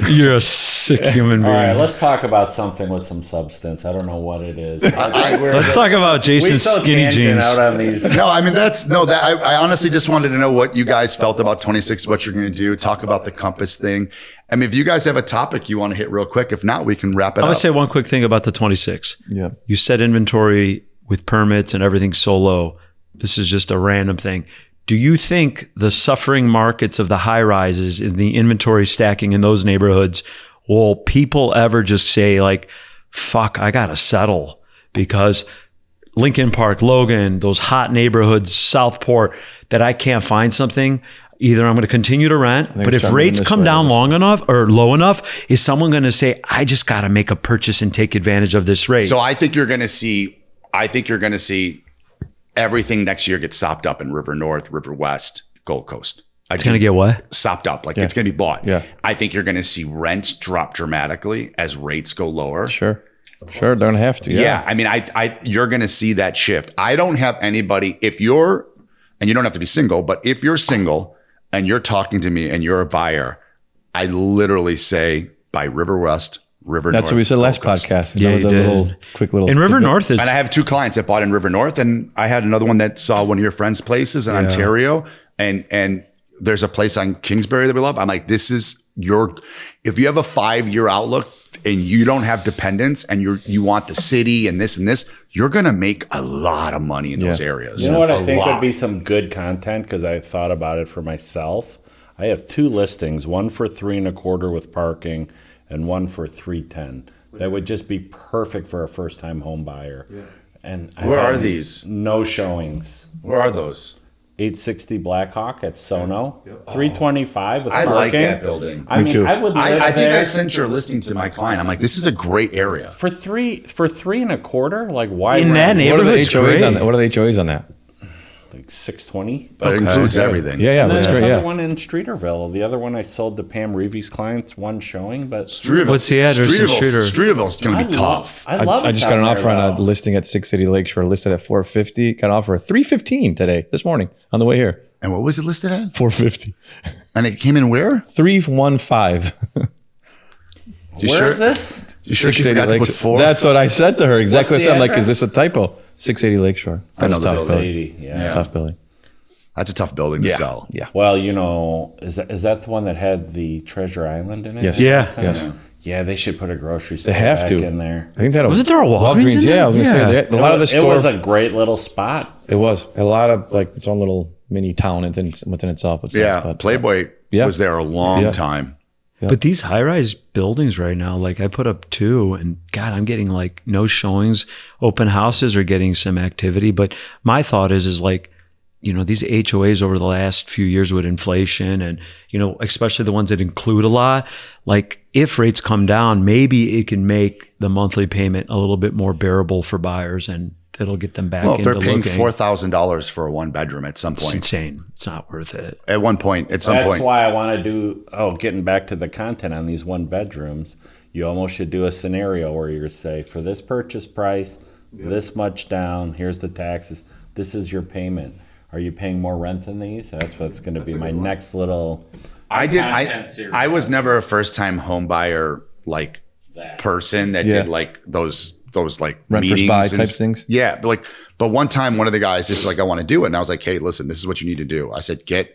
You're a sick human being. All right, let's talk about something with some substance. I don't know what it is. Let's talk about We Jason's so skinny tangent jeans. out on these. No, I mean, I honestly just wanted to know what you guys felt about 26, what you're going to do, talk about the compass thing. I mean, if you guys have a topic you want to hit real quick, if not, we can wrap it I up. want to say one quick thing about the 26. Yeah. You said inventory with permits and everything so low. This is just a random thing. Do you think the suffering markets of the high rises in the inventory stacking in those neighborhoods, will people ever just say like, fuck, I got to settle? Because Lincoln Park, Logan, those hot neighborhoods, Southport, that I can't find something, either I'm going to continue to rent, but if it's rates this come way. down long enough or low enough, is someone going to say, I just got to make a purchase and take advantage of this rate? So I think you're going to see everything next year get sopped up in River North, River West, Gold Coast. It's going to get what? sopped up. Like, it's going to be bought. Yeah. I think you're going to see rents drop dramatically as rates go lower. Sure. Don't have to. Yeah. I mean, you're going to see that shift. I don't have anybody, and you don't have to be single, but if you're single and you're talking to me and you're a buyer, I literally say buy River West, River North. That's what we said last Gold Coast. podcast. Yeah, Remember you the did. little quick little. And River tidbit? North is And I have 2 clients that bought in River North, and I had another one that saw one of your friends' places in Ontario, and there's a place on Kingsbury that we love. I'm like, this is if you have a 5-year outlook and you don't have dependents and you want the city and this, you're going to make a lot of money in those areas. You know what I A think lot. would be some good content, because I thought about it for myself. I have 2 listings, one for 3.25 with parking and one for 310. That would just be perfect for a first-time home buyer. Yeah. And Where are these? No showings. Where are those? 860 Blackhawk at Sono. 325 with I parking. like that building. I mean, too. I would live I think there I sent your listing to my client. I'm like, this is a great area. for 3.25. Like, why In rent? that What are the neighborhood's HOAs great. on that? What are the HOAs on that? Like 620. But it includes everything. Yeah, And then that's there's great. another Yeah. one in Streeterville. The other one I sold to Pam Reevy's clients, one showing, but Streeterville. What's the address in Streeter? Streeterville's going to be I love- tough. I love it I just got down an there, offer on a though. listing at 680 Lakeshore, listed at 450. Got an offer at 315 today, this morning, on the way here. And what was it listed at? 450. And it came in where? 315. Where is this? You sure she forgot to put 4? That's what I said to her. Exactly What's what I the said. I'm like, address? is this a typo? 680 Lakeshore. That's know the tough, building. Billy. 80. Yeah. Tough, Billy. That's a tough building to sell. Yeah. Well, you know, is that the one that had the Treasure Island in it? Yes. Yeah. Yes. Yeah, they should put a grocery store They have back to. in there. I think that Wasn't there a Walgreens in there? Yeah, I was going to Yeah. say, a lot of the It store. was a great little spot. It was a lot of like its own little mini town within itself. It's Yeah. but- Playboy Yeah. was there a long Yeah. time. But these high-rise buildings right now, like I put up 2, and God, I'm getting like no showings. Open houses are getting some activity, but my thought is like, you know, these HOAs over the last few years with inflation, and you know, especially the ones that include a lot. Like, if rates come down, maybe it can make the monthly payment a little bit more bearable for buyers, and it'll get them back. Well, if they're into paying looking. $4,000 for a 1-bedroom at some It's point, insane. It's not worth it. at some That's point, why I want to do. Getting back to the content on these 1-bedrooms, you almost should do a scenario where you say, for this purchase price, this much down. Here's the taxes. This is your payment. Are you paying more rent than these? That's what's going to be my next little. I was never a first-time home buyer like person that did like those like Rent meetings first buy and type things? Yeah, but one time one of the guys just like, I want to do it, and I was like, hey, listen, this is what you need to do. I said, get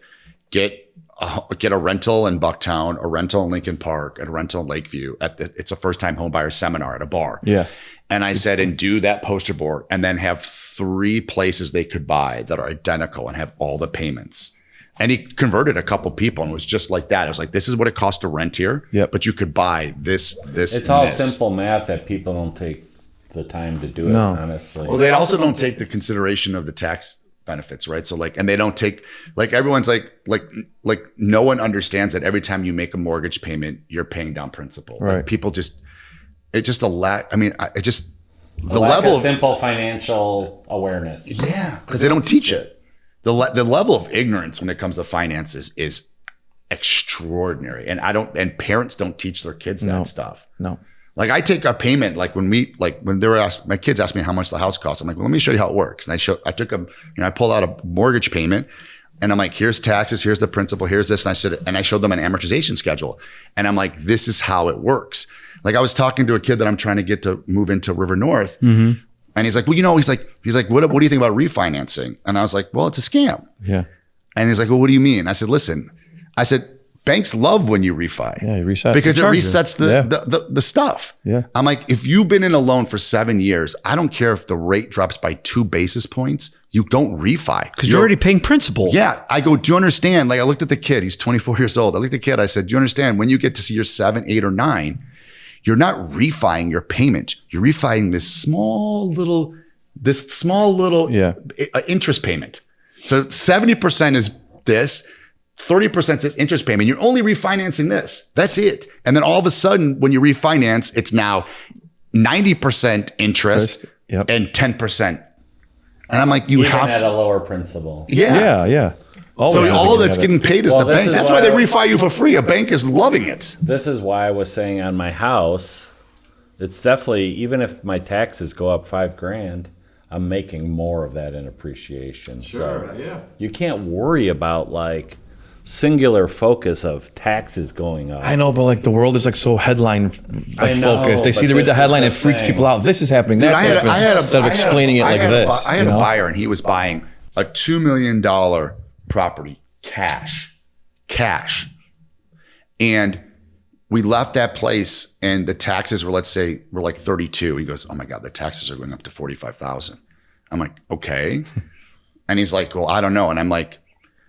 a rental in Bucktown, a rental in Lincoln Park, and a rental in Lakeview. It's a first-time home buyer seminar at a bar. Yeah. And I said, and do that poster board, and then have 3 places they could buy that are identical and have all the payments. And he converted a couple people, and it was just like that. It was like, this is what it costs to rent here. Yep. But you could buy this. It's all simple math that people don't take the time to do it, No. honestly. Well, they also don't take the consideration of the tax benefits, right? So like, and they don't take, like, everyone's like no one understands that every time you make a mortgage payment, you're paying down principal. Right. Like people just, it's just a lack. I mean, it just, the Lack level of of, simple financial awareness. yeah, because they don't teach it. The level of ignorance when it comes to finances is extraordinary. And parents don't teach their kids that stuff. No. Like I take a payment, like when they were asked, my kids asked me how much the house costs. I'm like, well, let me show you how it works. And I pulled out a mortgage payment and I'm like, here's taxes, here's the principal, here's this. And I showed them an amortization schedule. And I'm like, this is how it works. Like I was talking to a kid that I'm trying to get to move into River North. And he's like, well, he's like, what do you think about refinancing? And I was like, well, it's a scam. Yeah. And he's like, well, what do you mean? I said, listen, banks love when you refi. Yeah, you reset because it charges. resets the stuff. Yeah. I'm like, if you've been in a loan for 7 years, I don't care if the rate drops by 2 basis points, you don't refi. Because you're already paying principal. Yeah. I go, do you understand? Like I looked at the kid, he's 24 years old. I looked at the kid, I said, do you understand when you get to year 7, 8, or 9, you're not refining your payment. You're refining this small little interest payment. So 70% is this, 30% is interest payment. You're only refinancing this. That's it. And then all of a sudden, when you refinance, it's now 90% interest and 10%. And I'm like, you Even have at to. a lower principal. Yeah. Yeah. So all that's getting paid is the this bank. is That's why they refi you for free. A bank is loving it. This is why I was saying on my house, it's definitely, even if my taxes go up $5,000, I'm making more of that in appreciation. Sure, so you can't worry about like singular focus of taxes going up. I know, but like the world is like so headline focused. They read the headline, it freaks people out. This is happening. That's happening. Instead of explaining it like this. I had a buyer and he was buying a $2 million property cash. And we left that place and the taxes were, let's say, were like 32. He goes, oh my God, the taxes are going up to 45,000. I'm like, okay. And he's like, well, I don't know. And I'm like,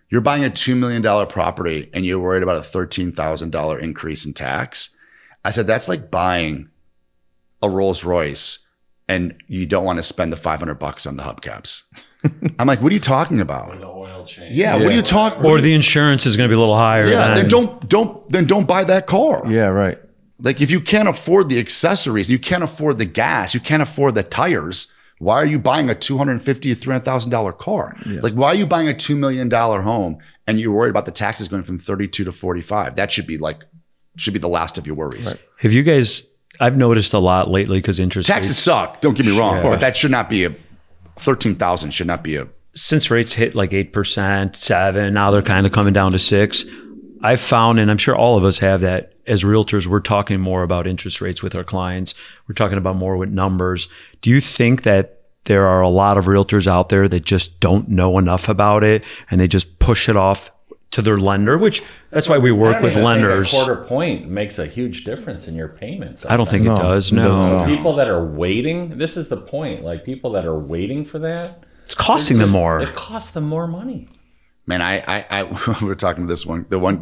you're buying a $2 million property and you're worried about a $13,000 increase in tax. I said, that's like buying a Rolls Royce and you don't want to spend the $500 on the hubcaps. I'm like, what are you talking about? The oil change. Yeah, what are you talking? Or the insurance is going to be a little higher. Yeah, then don't buy that car. Yeah, right. Like if you can't afford the accessories, you can't afford the gas, you can't afford the tires. Why are you buying a $250,000 to $300,000 car? Yeah. Like why are you buying a $2 million home and you're worried about the taxes going from 32 to 45? That should be the last of your worries. Right. Have you guys? I've noticed a lot lately because interest taxes rates suck. Don't get me wrong, but that should not be a 13,000 should not be a. Since rates hit like 8%, 7%, now they're kind of coming down to 6%. I've found, and I'm sure all of us have that as realtors, we're talking more about interest rates with our clients. We're talking about more with numbers. Do you think that there are a lot of realtors out there that just don't know enough about it and they just push it off to their lender, which that's why we work with lenders. A quarter point makes a huge difference in your payments. I don't think it does. No. It doesn't. People that are waiting, this is the point. Like people that are waiting for that, it's costing them more. It costs them more money. Man, I we were talking to this one, the one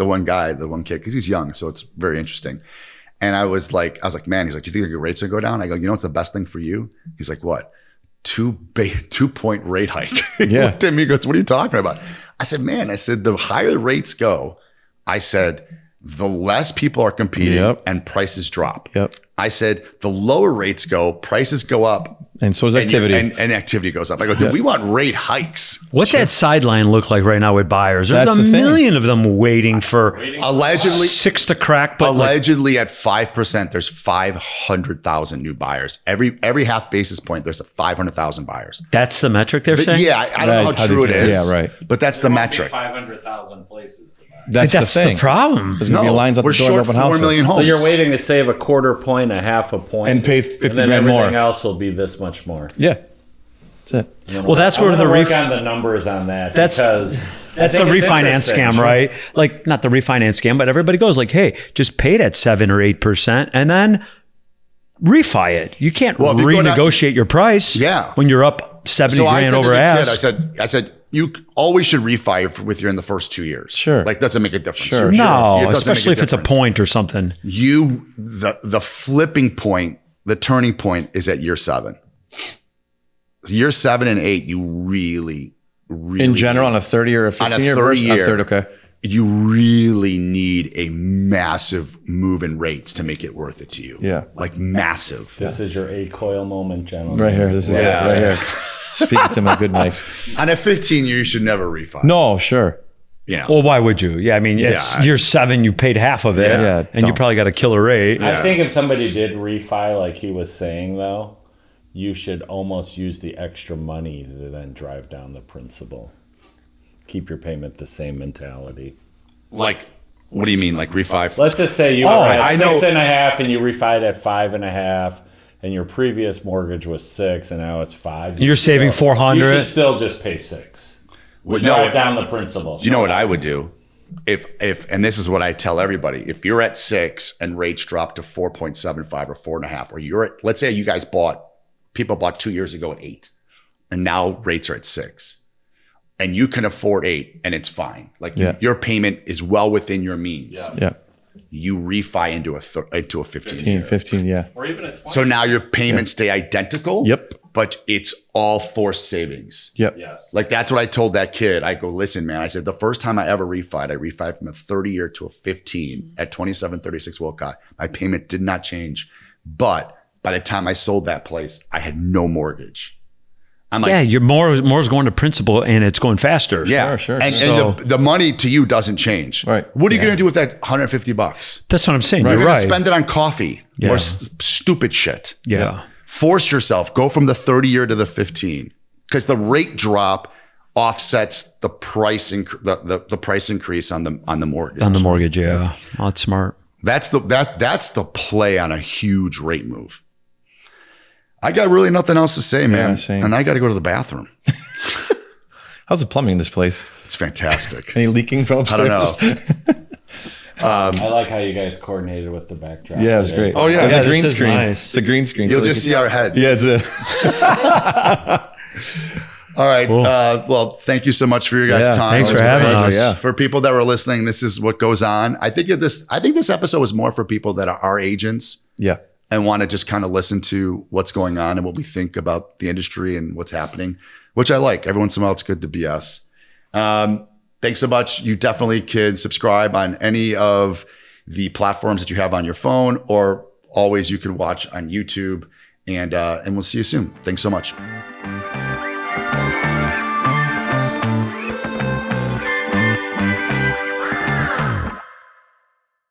kid, because he's young, so it's very interesting. And I was like, man, he's like, do you think your rates will go down? I go, you know what's the best thing for you? He's like, what? 2-point rate hike. He looked at me and goes, what are you talking about? I said, man, the higher rates go, I said, the less people are competing and prices drop. Yep. I said, the lower rates go, prices go up. And so is activity. And activity goes up. I go, dude, we want rate hikes. What's that sideline look like right now with buyers? There's a million of them waiting for allegedly 6 to crack. But allegedly at 5%, there's 500,000 new buyers. Every half basis point, there's 500,000 buyers. That's the metric they're saying? Yeah, I don't know how true it is. Yeah, right. But that's the metric. 500,000 places. That's the problem. There's going to be lines up we're the door short of open 4 houses. million homes. So you're waiting to save a quarter point, a half a point, and pay 50 and then grand more. Everything else will be this much more. Yeah, that's it. Well, that's where the work on the numbers on that. That's the refinance scam, right? Like not the refinance scam, but everybody goes like, "Hey, just pay it at 7 or 8%, and then refi it. You can't renegotiate your price. When you're up 70 grand over ask." I said. You always should refi if you're in the first 2 years. Sure. Like, doesn't make a difference. No, especially if it's a point or something. The flipping point, the turning point is at year 7. Year 7 and 8, you really in general on a 30 or a 15 year version? On 30, okay. You really need a massive move in rates to make it worth it to you. Yeah. Like massive. This is your A-coil moment, gentlemen. Right here. This is it right here. Speaking to my good mic. On a 15 year, you should never refi. No, sure. You know. Well, why would you? Yeah, I mean, it's year 7, you paid half of it, and you probably got a killer rate. I think if somebody did refi like he was saying, though, you should almost use the extra money to then drive down the principal. Keep your payment the same mentality. Like, what do you mean? Like refi? Let's just say you were at 6.5 and you refied at 5.5, and your previous mortgage was 6, and now it's 5. You're saving $400. You should still just pay 6. Drive down the principal. You know what I would do? If and this is what I tell everybody, if you're at 6 and rates drop to 4.75 or 4.5, or you're at, let's say you guys people bought 2 years ago at 8, and now rates are at 6, and you can afford 8, and it's fine. Like your payment is well within your means. Yeah. You refi into a 15. 15, yeah. Or even a 20. So now your payments stay identical. Yep. But it's all forced savings. Yep. Yes. Like that's what I told that kid. I go, listen, man. I said the first time I ever refied, I refied from a 30 year to a 15 at 2736 Wilcott. My payment did not change, but by the time I sold that place, I had no mortgage. I'm like, your more's going to principal, and it's going faster. yeah, Sure. And the money to you doesn't change. Right. What are you going to do with that $150? That's what I'm saying. You're You're going right. to spend it on coffee or stupid shit. Yeah. Force yourself. Go from the 30 year to the 15, because the rate drop offsets the price the price increase on the mortgage. On the mortgage, yeah. Oh, that's smart. That's the play on a huge rate move. I got really nothing else to say, man. Same. And I got to go to the bathroom. How's the plumbing in this place? It's fantastic. Any leaking from upstairs? I don't know. I like how you guys coordinated with the backdrop. Yeah, it was great. Oh, yeah. It's Yeah, a green this is screen. nice. It's a green screen. You'll so just see our heads. Yeah, it's a. All right. Cool. Well, thank you so much for your guys' Yeah, time. Thanks It for was having great. us. Yeah. For people that were listening, this is what goes on. I think this episode was more for people that are our agents Yeah. and want to just kind of listen to what's going on and what we think about the industry and what's happening, which I like. Every once in a while, it's good to BS. Thanks so much. You definitely can subscribe on any of the platforms that you have on your phone, or always you can watch on YouTube, and we'll see you soon. Thanks so much.